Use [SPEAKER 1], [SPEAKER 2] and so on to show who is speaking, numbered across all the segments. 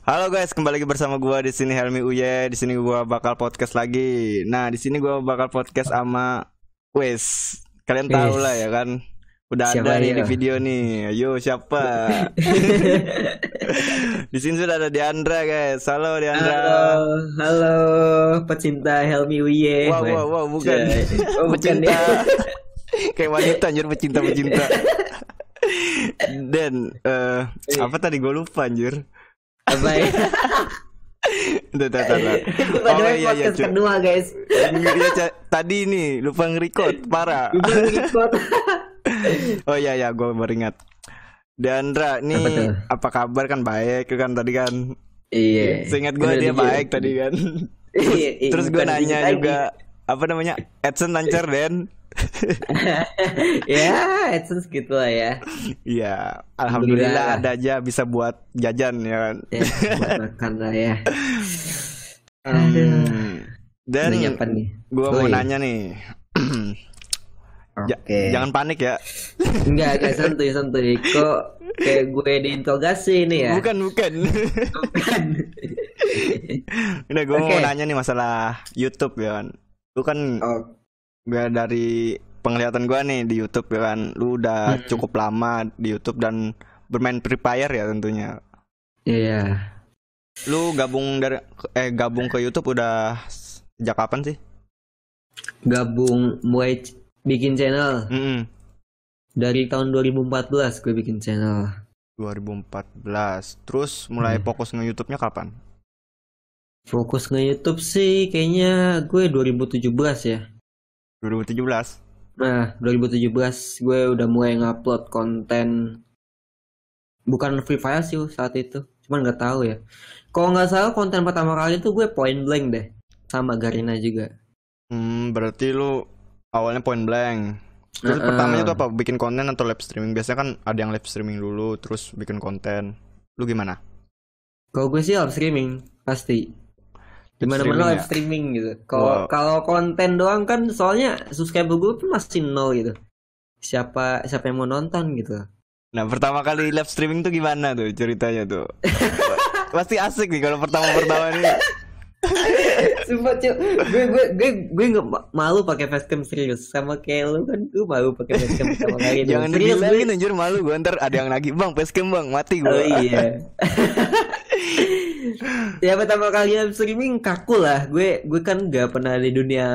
[SPEAKER 1] Halo guys, kembali lagi bersama gua di sini Helmi Uye. Di sini gua bakal podcast lagi. Nah, di sini gua bakal podcast sama Wes. Kalian tahu lah
[SPEAKER 2] Wis,
[SPEAKER 1] ya kan. Udah ada
[SPEAKER 2] siapa
[SPEAKER 1] nih di
[SPEAKER 2] ya?
[SPEAKER 1] video nih. Ayo siapa? Di sini sudah ada Diandra guys. Halo Diandra.
[SPEAKER 2] Halo, halo, pecinta Helmi Wiye.
[SPEAKER 1] Wow wow wow, bukan.
[SPEAKER 2] Oh, bukan ya.
[SPEAKER 1] Pecinta. Kayak wanita anjir, pecinta. Dan apa tadi gua lupa anjir.
[SPEAKER 2] Apa ya?
[SPEAKER 1] Udah.
[SPEAKER 2] Itu padahal
[SPEAKER 1] iya,
[SPEAKER 2] podcast
[SPEAKER 1] cuy.
[SPEAKER 2] kedua, guys.
[SPEAKER 1] Iya, tadi nih lupa nge-record, parah.
[SPEAKER 2] Udah record.
[SPEAKER 1] Oh iya ya, gue baru ingat. Diandra,
[SPEAKER 2] Apa
[SPEAKER 1] nih
[SPEAKER 2] tuh?
[SPEAKER 1] apa kabar kan baik kan tadi kan?
[SPEAKER 2] Iya.
[SPEAKER 1] Seingat gue
[SPEAKER 2] Udah
[SPEAKER 1] dia
[SPEAKER 2] dijawab.
[SPEAKER 1] baik tadi kan.
[SPEAKER 2] Iya,
[SPEAKER 1] Terus gue
[SPEAKER 2] bukan
[SPEAKER 1] nanya
[SPEAKER 2] dikit lagi.
[SPEAKER 1] juga apa namanya? AdSense lancar Den?
[SPEAKER 2] Ya, AdSense gitu lah ya.
[SPEAKER 1] Iya,
[SPEAKER 2] Alhamdulillah
[SPEAKER 1] alhamdulillah
[SPEAKER 2] lah.
[SPEAKER 1] ada aja bisa buat jajan ya kan.
[SPEAKER 2] Ya, buat makan lah ya. Aduh.
[SPEAKER 1] Dan
[SPEAKER 2] Nanya apa nih?
[SPEAKER 1] gue mau
[SPEAKER 2] Oi.
[SPEAKER 1] nanya nih.
[SPEAKER 2] Oke.
[SPEAKER 1] Jangan panik ya.
[SPEAKER 2] Enggak, santuy. Kok kayak gue diinterogasi ini ya?
[SPEAKER 1] Bukan.
[SPEAKER 2] Bukan.
[SPEAKER 1] Udah gue mau
[SPEAKER 2] Oke.
[SPEAKER 1] nanya nih masalah YouTube ya kan. Lu kan
[SPEAKER 2] Oh,
[SPEAKER 1] gak dari penglihatan gua nih di YouTube ya kan, lu udah cukup lama di YouTube dan bermain Free Fire ya tentunya.
[SPEAKER 2] iya.
[SPEAKER 1] Lu gabung ke YouTube udah sejak kapan sih?
[SPEAKER 2] Gabung mulai bikin channel
[SPEAKER 1] Mm-mm.
[SPEAKER 2] dari tahun 2014 gue bikin channel.
[SPEAKER 1] 2014. Terus mulai fokus nge YouTube-nya kapan?
[SPEAKER 2] Fokus nge-YouTube sih kayaknya gue 2017 ya.
[SPEAKER 1] 2017.
[SPEAKER 2] Nah, 2017 gue udah mulai ngupload konten, bukan Free Fire sih saat itu. Cuman nggak tahu ya. Kalau nggak salah konten pertama kali tuh gue Point Blank deh. Sama Garena juga.
[SPEAKER 1] Berarti lu awalnya Point Blank. Terus pertamanya tuh apa? Bikin konten atau live streaming? Biasanya kan ada yang live streaming dulu terus bikin konten. Lu gimana?
[SPEAKER 2] Kalau gue sih live streaming pasti. Dimana
[SPEAKER 1] Streaming
[SPEAKER 2] mana
[SPEAKER 1] ya?
[SPEAKER 2] live streaming gitu. Kalau
[SPEAKER 1] Wow.
[SPEAKER 2] kalau konten doang kan soalnya subscriber gue pun masih nol gitu. Siapa yang mau nonton gitu.
[SPEAKER 1] Nah, pertama kali live streaming tuh gimana tuh ceritanya tuh? Pasti asik nih kalau pertama nih.
[SPEAKER 2] Sumpah cuy, gue nggak malu pakai facecam serius sama kayak lu kan gue malu pakai facecam pertama kali tuh.
[SPEAKER 1] Jangan
[SPEAKER 2] Serius gue.
[SPEAKER 1] dibilangin anjir, malu gua, ntar ada yang lagi bang facecam bang, mati
[SPEAKER 2] Oh
[SPEAKER 1] gua.
[SPEAKER 2] iya. Ya pertama kali live streaming kaku lah. Gue kan gak pernah di dunia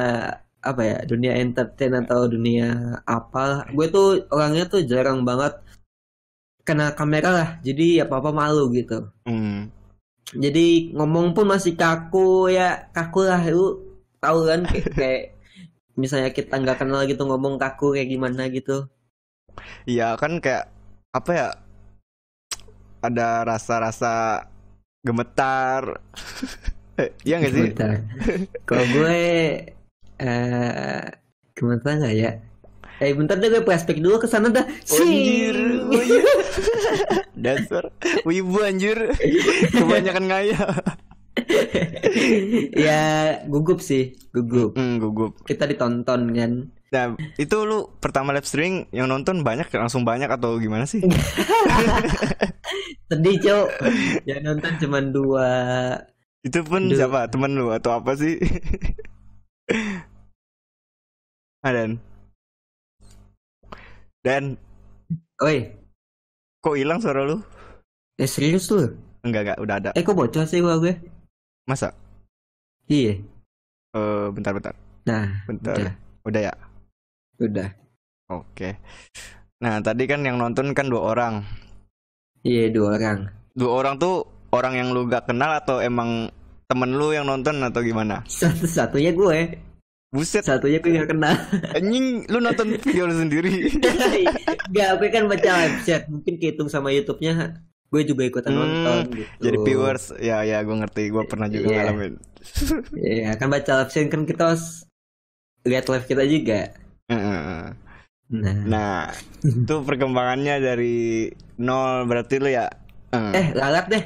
[SPEAKER 2] apa ya, dunia entertain atau dunia apa. Gue tuh orangnya tuh jarang banget kena kamera lah. Jadi apa-apa malu gitu.
[SPEAKER 1] Hmm.
[SPEAKER 2] Jadi ngomong pun masih kaku ya, kaku lah lu tahu kan kayak misalnya kita nggak kenal gitu ngomong kaku kayak gimana gitu.
[SPEAKER 1] Iya kan kayak apa ya? Ada rasa-rasa gemetar. Iya nggak sih?
[SPEAKER 2] Bentar. Kalau gue gimana nggak ya? Bentar deh gue flashback dulu ke sana dah.
[SPEAKER 1] Anjir,
[SPEAKER 2] Sing.
[SPEAKER 1] anjir. Dasar wibu anjir. Kebanyakan ngaya.
[SPEAKER 2] Ya gugup sih, gugup.
[SPEAKER 1] Gugup.
[SPEAKER 2] Kita ditonton kan.
[SPEAKER 1] Nah, itu lu pertama live streaming yang nonton langsung banyak atau gimana sih?
[SPEAKER 2] Sedih cok. Yang nonton cuman 2.
[SPEAKER 1] Itu pun
[SPEAKER 2] Duh.
[SPEAKER 1] siapa? Temen lu atau apa sih? Dan
[SPEAKER 2] Oi,
[SPEAKER 1] kok hilang suara lu?
[SPEAKER 2] serius lu?
[SPEAKER 1] Enggak, udah ada.
[SPEAKER 2] Kok bocor sih gua gue?
[SPEAKER 1] Masa?
[SPEAKER 2] Iya.
[SPEAKER 1] Bentar.
[SPEAKER 2] Nah,
[SPEAKER 1] Udah ya?
[SPEAKER 2] udah.
[SPEAKER 1] Oke. Nah, tadi kan yang nonton kan 2 orang.
[SPEAKER 2] Iya, 2 orang.
[SPEAKER 1] 2 orang tuh orang yang lu gak kenal atau emang temen lu yang nonton atau gimana?
[SPEAKER 2] Satunya gue.
[SPEAKER 1] Buset,
[SPEAKER 2] Satunya gue gak kenal.
[SPEAKER 1] anjing lu nonton video lu sendiri.
[SPEAKER 2] Gak, gue kan baca live chat. Mungkin kehitung sama YouTube-nya. Gue juga ikutan nonton gitu.
[SPEAKER 1] Jadi viewers, ya gue ngerti, gue pernah juga
[SPEAKER 2] Iya.
[SPEAKER 1] ngalamin.
[SPEAKER 2] Iya, kan baca live chat kan kita harus lihat live kita juga. Nah.
[SPEAKER 1] Nah, itu perkembangannya dari 0 berarti lu ya.
[SPEAKER 2] Lalat deh.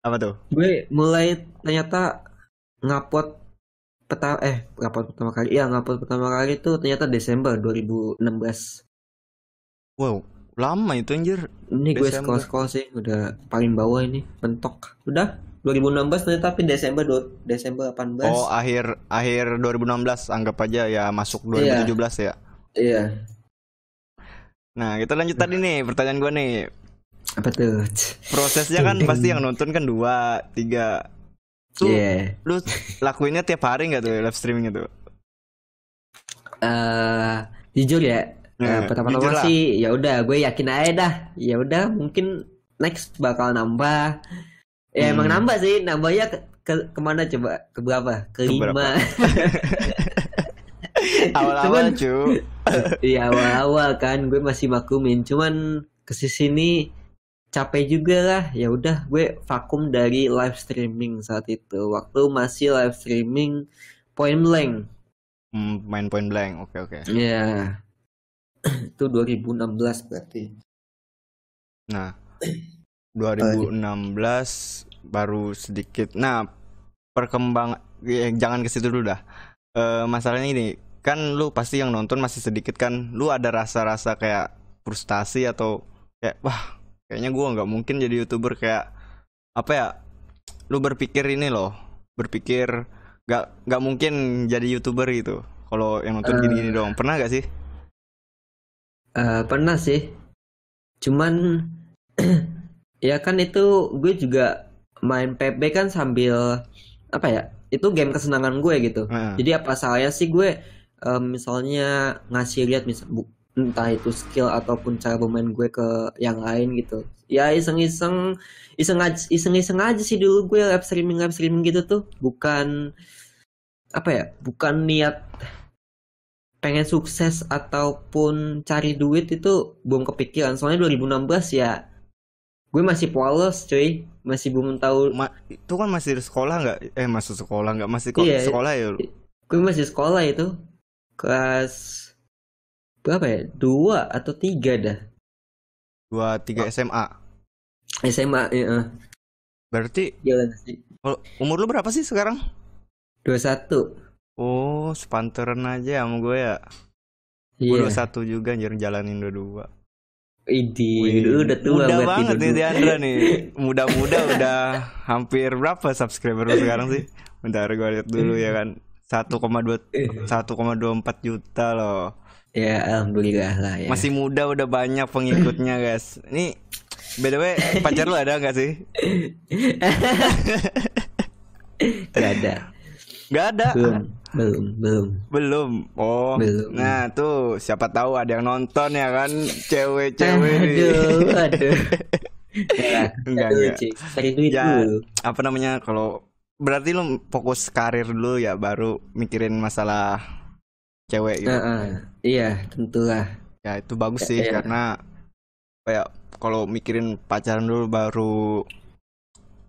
[SPEAKER 1] Apa tuh?
[SPEAKER 2] Gue mulai ternyata ngupload ngupload pertama kali itu ternyata Desember 2016.
[SPEAKER 1] Wow, lama itu anjir.
[SPEAKER 2] Ini gue
[SPEAKER 1] Desember.
[SPEAKER 2] scroll sih udah paling bawah ini mentok. Udah 2016 nih, tapi Desember 18.
[SPEAKER 1] Oh, akhir 2016 anggap aja ya, masuk
[SPEAKER 2] Iya,
[SPEAKER 1] 2017 ya.
[SPEAKER 2] iya.
[SPEAKER 1] Nah, kita lanjut tadi nih, pertanyaan gue nih.
[SPEAKER 2] Apa tuh?
[SPEAKER 1] Prosesnya kan pasti yang nonton kan 2, 3.
[SPEAKER 2] Iya.
[SPEAKER 1] Lu lakuinnya tiap hari nggak tuh live streaming itu?
[SPEAKER 2] Jujur ya,
[SPEAKER 1] Jujur
[SPEAKER 2] pertama-tama
[SPEAKER 1] lah.
[SPEAKER 2] sih ya udah gue yakin aja dah. Ya udah mungkin next bakal nambah. Ya emang nambah sih, nambahnya kemana coba? Ke berapa? Ke 5.
[SPEAKER 1] Awal-awal cu.
[SPEAKER 2] Iya awal-awal kan gue masih maklumin, cuman kesini capek juga lah. Ya udah gue vakum dari live streaming saat itu. Waktu masih live streaming Point Blank.
[SPEAKER 1] Main Point Blank, oke.
[SPEAKER 2] Iya. Itu 2016 berarti.
[SPEAKER 1] Nah, 2016 baru sedikit. Nah, perkembang jangan ke situ dulu dah. Masalahnya ini, kan lu pasti yang nonton masih sedikit kan. Lu ada rasa-rasa kayak frustasi atau kayak wah, kayaknya gua nggak mungkin jadi YouTuber, kayak apa ya? Lu berpikir ini loh, berpikir nggak mungkin jadi YouTuber gitu. Kalau yang nonton gini-gini doang. Pernah gak sih?
[SPEAKER 2] Pernah sih. Cuman ya kan itu gue juga main PB kan sambil apa ya? Itu game kesenangan gue gitu. Jadi apa salahnya sih gue misalnya ngasih lihat entah itu skill ataupun cara bermain gue ke yang lain gitu. Ya iseng-iseng aja sih dulu gue live streaming gitu tuh. Bukan apa ya? Bukan niat pengen sukses ataupun cari duit, itu belum kepikiran. Soalnya 2016 ya gue masih polos cuy, masih belum tahu.
[SPEAKER 1] Itu kan masih sekolah nggak? Masih sekolah nggak? Masih kok
[SPEAKER 2] Iya,
[SPEAKER 1] sekolah ya?
[SPEAKER 2] gue masih sekolah itu kelas berapa ya? 2 atau 3 dah.
[SPEAKER 1] 2, 3 SMA.
[SPEAKER 2] SMA ya.
[SPEAKER 1] Berarti
[SPEAKER 2] Gila sih.
[SPEAKER 1] umur lu berapa sih sekarang?
[SPEAKER 2] 21.
[SPEAKER 1] Oh, sepantaran aja sama gue ya. Gue 21 juga, anjir, jalanin 22.
[SPEAKER 2] Udah tua
[SPEAKER 1] muda
[SPEAKER 2] berarti
[SPEAKER 1] banget nih Diandra nih. Muda-muda udah hampir berapa subscriber lu sekarang sih? Bentar gue lihat dulu ya kan. 1,24 juta loh.
[SPEAKER 2] Ya alhamdulillah lah ya.
[SPEAKER 1] Masih muda udah banyak pengikutnya guys. Nih by the way, pacar lu ada gak sih?
[SPEAKER 2] Gak ada.
[SPEAKER 1] Gak ada. Belum. Oh.
[SPEAKER 2] Belum.
[SPEAKER 1] Nah, tuh siapa tahu ada yang nonton ya kan, cewek-cewek nih.
[SPEAKER 2] Aduh.
[SPEAKER 1] Enggak.
[SPEAKER 2] Cari duit dulu.
[SPEAKER 1] Apa namanya, kalau berarti lu fokus karir dulu ya, baru mikirin masalah cewek gitu.
[SPEAKER 2] Iya, tentulah.
[SPEAKER 1] Ya, itu bagus sih karena kayak kalau mikirin pacaran dulu baru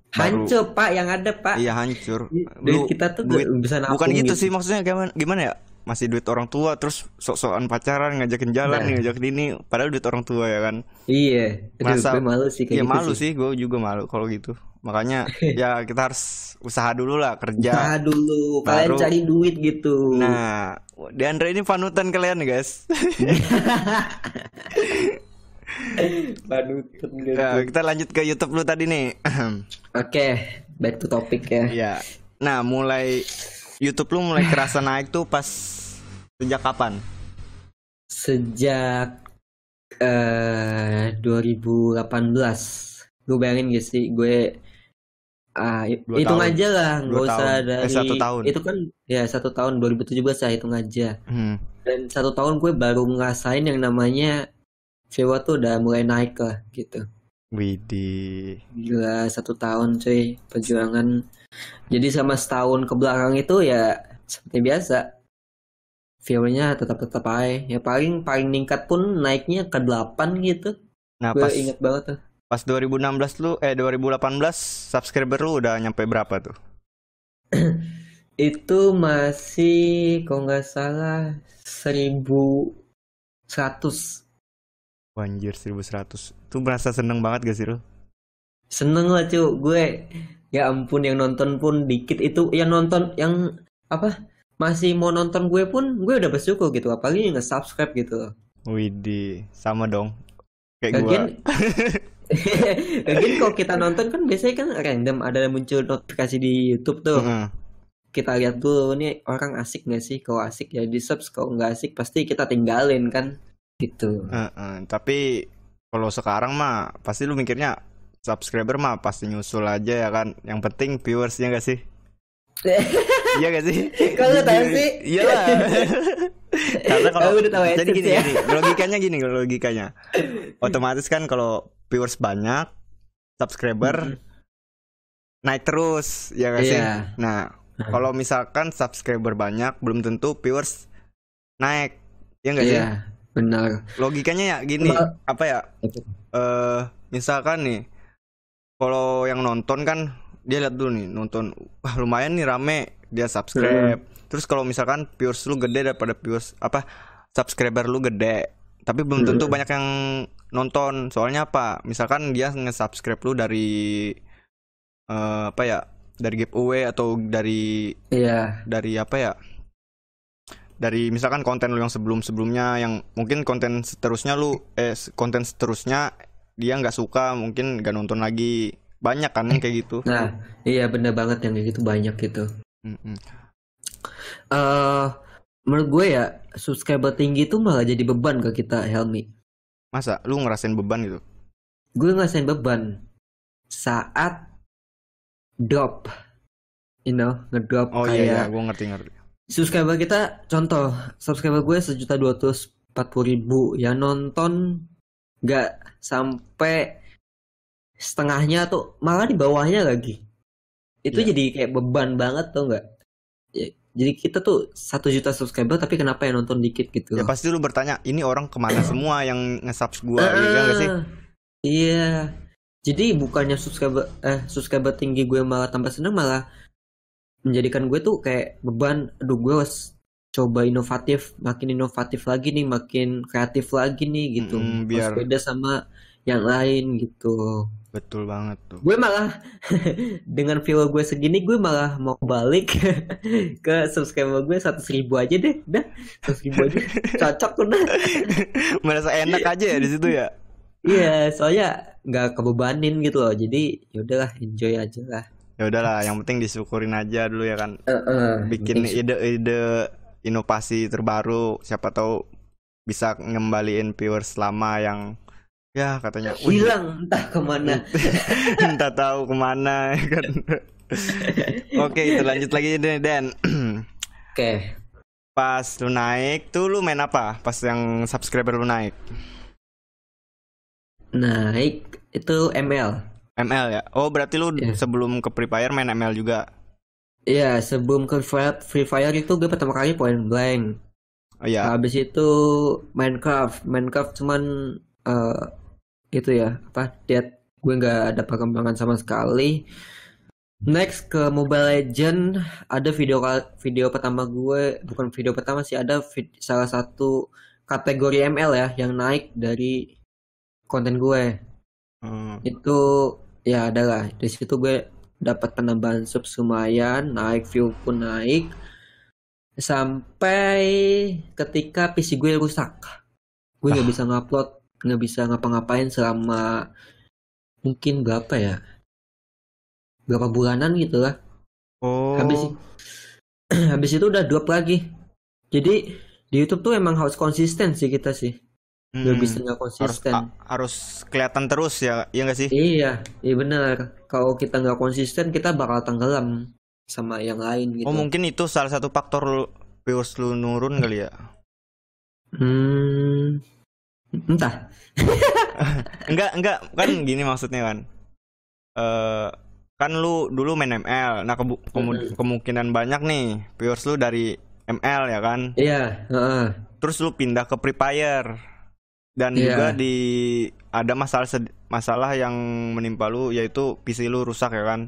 [SPEAKER 2] hancur pak, yang ada pak.
[SPEAKER 1] Iya hancur.
[SPEAKER 2] Duit kita tuh bisa nabung.
[SPEAKER 1] Bukan gitu sih maksudnya, gimana ya? Masih duit orang tua terus sok-sokan pacaran, ngajakin jalan, ngajakin ini, padahal duit orang tua ya kan.
[SPEAKER 2] Iya.
[SPEAKER 1] Masa
[SPEAKER 2] gue malu sih kayak
[SPEAKER 1] ya
[SPEAKER 2] gitu
[SPEAKER 1] malu sih, gue juga malu kalau gitu. Makanya ya kita harus usaha dulu lah, kerja.
[SPEAKER 2] Usaha dulu, kalian cari duit gitu.
[SPEAKER 1] Nah, Diandra ini panutan kalian guys.
[SPEAKER 2] Panutan gitu.
[SPEAKER 1] Ya, kita lanjut ke YouTube lu tadi nih.
[SPEAKER 2] Oke, back to topic ya.
[SPEAKER 1] Iya. Nah, YouTube lu mulai kerasa naik tuh pas sejak kapan?
[SPEAKER 2] Sejak 2018. Gue bayangin gak sih, gue hitung aja lah, nggak usah dari
[SPEAKER 1] 1 tahun.
[SPEAKER 2] Itu kan ya 1 tahun, 2017 lah, hitung aja. Dan 1 tahun gue baru ngerasain yang namanya viewer tuh udah mulai naik lah gitu.
[SPEAKER 1] Widih.
[SPEAKER 2] Gila, 1 tahun cuy perjuangan. Jadi sama setahun ke belakang itu ya seperti biasa, viewernya tetap aja. Ya paling meningkat pun naiknya ke 8 gitu.
[SPEAKER 1] Nah,
[SPEAKER 2] gue ingat banget tuh.
[SPEAKER 1] Pas 2018 subscriber lu udah nyampe berapa tuh?
[SPEAKER 2] Itu masih kalau nggak salah 1.100.
[SPEAKER 1] Anjir, 1.100. Tuh merasa seneng banget gak sih lu?
[SPEAKER 2] Seneng lah cuy, gue ya ampun, yang nonton pun dikit. Itu yang nonton, yang apa, masih mau nonton gue pun gue udah bersyukur gitu, apalagi yang nge-subscribe gitu.
[SPEAKER 1] Widih, sama dong kayak gue.
[SPEAKER 2] Lagian kalau kita nonton kan biasanya kan random ada muncul notifikasi di YouTube tuh. Kita lihat dulu nih orang asik nggak sih? Kalau asik ya di subs, kalau nggak asik pasti kita tinggalin kan. Gitu.
[SPEAKER 1] Tapi kalau sekarang mah pasti lu mikirnya subscriber mah pasti nyusul aja ya kan. Yang penting viewersnya gak sih? Iya gak sih?
[SPEAKER 2] Kalau tahu sih.
[SPEAKER 1] Iyalah. Karena kalau
[SPEAKER 2] udah tahu
[SPEAKER 1] jadi gini,
[SPEAKER 2] ya.
[SPEAKER 1] logikanya otomatis kan kalau viewers banyak, subscriber naik terus, ya gak sih? Nah, kalau misalkan subscriber banyak, belum tentu viewers naik, ya gak sih?
[SPEAKER 2] Benar.
[SPEAKER 1] Logikanya ya gini, apa ya? Misalkan nih, kalau yang nonton kan dia lihat dulu nih, nonton, wah lumayan nih rame, dia subscribe. Terus kalau misalkan viewers lu gede daripada subscriber lu gede, tapi belum tentu banyak yang nonton. Soalnya apa? Misalkan dia nge-subscribe lu dari dari giveaway atau dari apa ya? Dari misalkan konten lu yang sebelumnya yang mungkin konten seterusnya dia nggak suka, mungkin nggak nonton lagi. Banyak kan kayak gitu.
[SPEAKER 2] Nah, iya bener banget yang kayak gitu, banyak gitu. Menurut gue ya subscriber tinggi itu malah jadi beban ke kita, Helmi.
[SPEAKER 1] Masa lu ngerasain beban gitu?
[SPEAKER 2] Gue ngerasain beban saat drop, ngedrop.
[SPEAKER 1] Iya, gue ngerti.
[SPEAKER 2] Subscriber kita, contoh subscriber gue 1.240.000, yang nonton nggak sampai setengahnya tuh, malah di bawahnya lagi. Itu jadi kayak beban banget tuh nggak? Jadi kita tuh 1 juta subscriber tapi kenapa yang nonton dikit gitu?
[SPEAKER 1] Ya pasti lu bertanya, ini orang kemana semua yang nge-subs gua, iya gak sih?
[SPEAKER 2] Iya. Jadi bukannya subscriber tinggi gue malah tambah seneng, malah menjadikan gue tuh kayak beban. Aduh, gue harus coba makin inovatif lagi nih, makin kreatif lagi nih gitu.
[SPEAKER 1] Biar
[SPEAKER 2] beda sama yang lain gitu.
[SPEAKER 1] Betul banget tuh.
[SPEAKER 2] Gue malah dengan viewer gue segini, gue malah mau balik ke subscriber gue 100.000 aja deh, udah 100.000 aja cocok udah.
[SPEAKER 1] Merasa enak aja ya di situ ya.
[SPEAKER 2] Iya, soalnya nggak kebebanin gitu loh, jadi yaudahlah, enjoy aja lah.
[SPEAKER 1] Ya udahlah, yang penting disyukurin aja dulu ya kan. Bikin ide-ide inovasi terbaru, siapa tahu bisa ngembaliin viewers lama yang ya katanya
[SPEAKER 2] hilang entah kemana.
[SPEAKER 1] Entah tahu kemana kan. Oke, itu lanjut lagi nih Dan.
[SPEAKER 2] Oke.
[SPEAKER 1] Pas lu naik tuh lu main apa? Pas yang subscriber lu naik
[SPEAKER 2] itu ML
[SPEAKER 1] ya. Oh berarti lu sebelum ke Free Fire main ML juga?
[SPEAKER 2] Iya, sebelum ke Free Fire itu gue pertama kali Point Blank.
[SPEAKER 1] Oh iya.
[SPEAKER 2] Habis itu Minecraft cuman itu ya gue nggak ada perkembangan sama sekali. Next ke Mobile Legend, ada video pertama gue, bukan video pertama sih, ada salah satu kategori ML ya yang naik dari konten gue. Itu ya adalah dari situ gue dapat penambahan sub lumayan, naik view pun naik, sampai ketika PC gue rusak. Gue nggak bisa ngupload, nggak bisa ngapa-ngapain selama mungkin berapa bulanan gitu lah. Habis itu udah drop lagi. Jadi di YouTube tuh emang harus konsisten sih kita sih. Gak bisa nggak konsisten.
[SPEAKER 1] Harus kelihatan terus ya, iya nggak sih?
[SPEAKER 2] Iya benar. Kalau kita nggak konsisten, kita bakal tenggelam sama yang lain gitu.
[SPEAKER 1] Oh mungkin itu salah satu faktor viewers lu nurun kali ya?
[SPEAKER 2] Entah.
[SPEAKER 1] enggak kan gini maksudnya kan. Kan lu dulu main ML, nah kemungkinan banyak nih viewers lu dari ML ya kan?
[SPEAKER 2] Iya.
[SPEAKER 1] Terus lu pindah ke Free Fire dan juga ada masalah yang menimpa lu, yaitu PC lu rusak ya kan?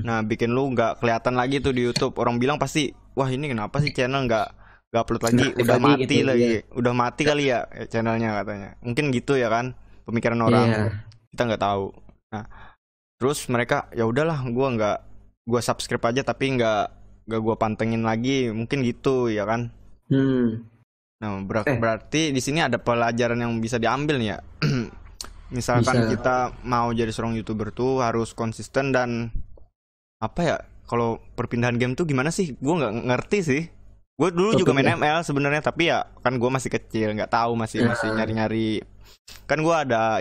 [SPEAKER 1] Nah bikin lu nggak kelihatan lagi tuh di YouTube. Orang bilang pasti, wah ini kenapa sih channel nggak upload lagi, udah mati gitu, lagi, udah mati kali ya channelnya katanya. Mungkin gitu ya kan pemikiran orang. Kita nggak tahu. Nah terus mereka ya udahlah, gua subscribe aja tapi nggak gua pantengin lagi, mungkin gitu ya kan. Nah berarti di sini ada pelajaran yang bisa diambil nih ya. Misalkan
[SPEAKER 2] Bisa.
[SPEAKER 1] kita mau jadi seorang YouTuber tuh harus konsisten dan apa ya? Kalau perpindahan game tuh gimana sih? Gue nggak ngerti sih. Gue dulu juga main ML sebenarnya, tapi ya kan gue masih kecil, nggak tahu, masih nyari-nyari. Kan gue ada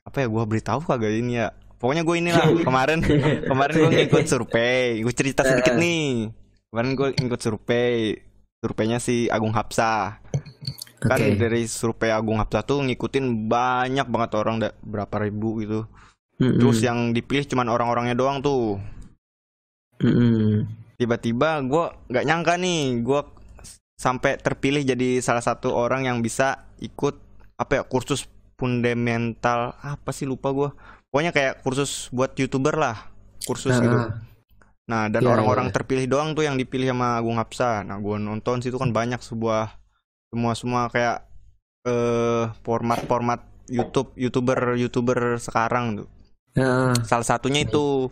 [SPEAKER 1] apa ya? Gue beritahu kagak ini ya. Pokoknya gue inilah kemarin gue ngikut survei. Gue cerita sedikit nih. Kemarin gue ikut surveinya si Agung Hapsah. Kan dari survei Agung Hapsah tuh ngikutin banyak banget orang, berapa ribu gitu. Terus yang dipilih cuman orang-orangnya doang tuh. Tiba-tiba gue nggak nyangka nih, gue sampai terpilih jadi salah satu orang yang bisa ikut apa ya, kursus fundamental apa sih, lupa gue. Pokoknya kayak kursus buat YouTuber lah, kursus gitu. Nah, dan orang-orang terpilih doang tuh yang dipilih sama Agung Hapsah. Nah, gue nonton situ kan banyak semua kayak format YouTuber sekarang tuh. Salah satunya itu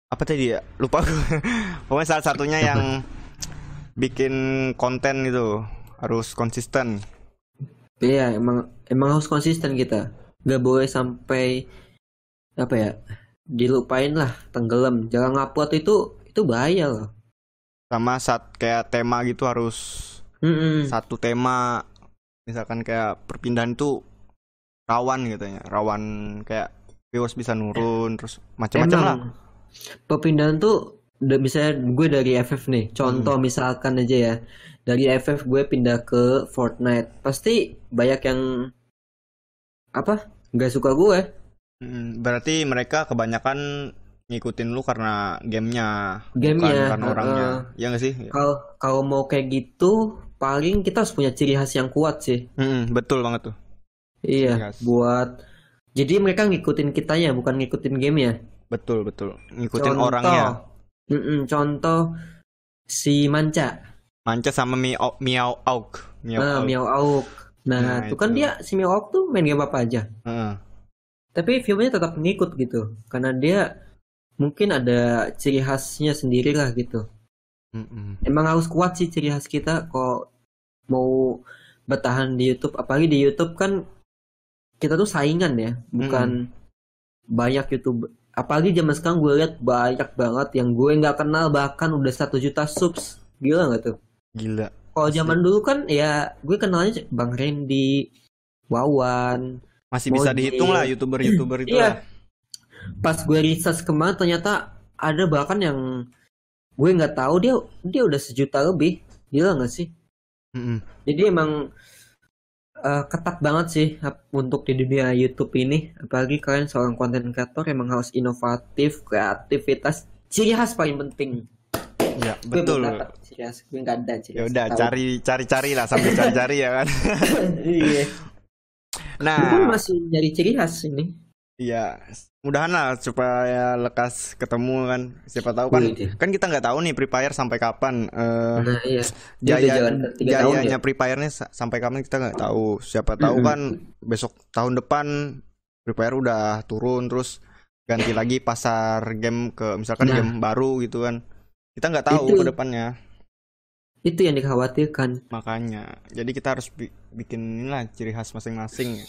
[SPEAKER 1] apa tadi ya? Lupa gue. Pokoknya salah satunya yang bikin konten gitu harus konsisten.
[SPEAKER 2] Iya, emang harus konsisten kita. Gak boleh sampai apa ya, dilupain lah, tenggelam. Jangan ngupload itu bahaya loh.
[SPEAKER 1] Sama kayak tema gitu harus satu tema. Misalkan kayak perpindahan itu rawan katanya, rawan kayak viewers bisa nurun, terus macam-macam lah.
[SPEAKER 2] Perpindahan tuh misalnya gue dari FF nih, contoh misalkan aja ya, dari FF gue pindah ke Fortnite, pasti banyak yang apa nggak suka gue.
[SPEAKER 1] Berarti mereka kebanyakan ngikutin lu karena gamenya, bukan karena orangnya. Ya nggak sih?
[SPEAKER 2] Kalau mau kayak gitu, paling kita harus punya ciri khas yang kuat sih.
[SPEAKER 1] Betul banget tuh.
[SPEAKER 2] Iya, buat jadi mereka ngikutin kitanya, bukan ngikutin gamenya.
[SPEAKER 1] Betul. Ngikutin orangnya.
[SPEAKER 2] Contoh si Manca
[SPEAKER 1] sama Miao Auk.
[SPEAKER 2] Miao Auk. Nah, itu kan dia si Miao Auk tuh main game apa aja. Tapi view-nya tetap ngikut gitu, karena dia mungkin ada ciri khasnya sendiri lah gitu. Emang harus kuat sih ciri khas kita kok mau bertahan di YouTube. Apalagi di YouTube kan kita tuh saingan ya, bukan banyak YouTube. Apalagi zaman sekarang gue lihat banyak banget yang gue nggak kenal, bahkan udah 1 juta subs. Gila nggak tuh?
[SPEAKER 1] Gila.
[SPEAKER 2] Kalau zaman dulu kan ya gue kenalnya Bang Randy, Wawan.
[SPEAKER 1] Masih bisa dihitung lah YouTuber itu lah.
[SPEAKER 2] Pas gue research kemarin ternyata ada bahkan yang gue nggak tahu dia udah 1 juta lebih. Gila nggak sih? Jadi emang ketat banget sih untuk di dunia YouTube ini. Apalagi kalian seorang konten kreator emang harus inovatif, kreativitas, ciri khas paling penting.
[SPEAKER 1] Ya betul.
[SPEAKER 2] Gue nggak ada ciri khas.
[SPEAKER 1] Ya udah cari lah, sambil cari ya kan.
[SPEAKER 2] Iya.
[SPEAKER 1] Nah,
[SPEAKER 2] gue masih nyari ciri khas ini.
[SPEAKER 1] Iya, mudahan lah supaya lekas ketemu kan. Siapa tahu kan kita nggak tahu nih Free Fire sampai kapan.
[SPEAKER 2] Nah, iya.
[SPEAKER 1] Jayanya Free Fire-nya sampai kapan kita nggak tahu. Siapa tahu kan besok tahun depan Free Fire udah turun, terus ganti lagi pasar game ke misalkan game baru gitu kan. Kita nggak tahu ke depannya.
[SPEAKER 2] Itu yang dikhawatirkan.
[SPEAKER 1] Makanya, jadi kita harus bikin inilah ciri khas masing-masing.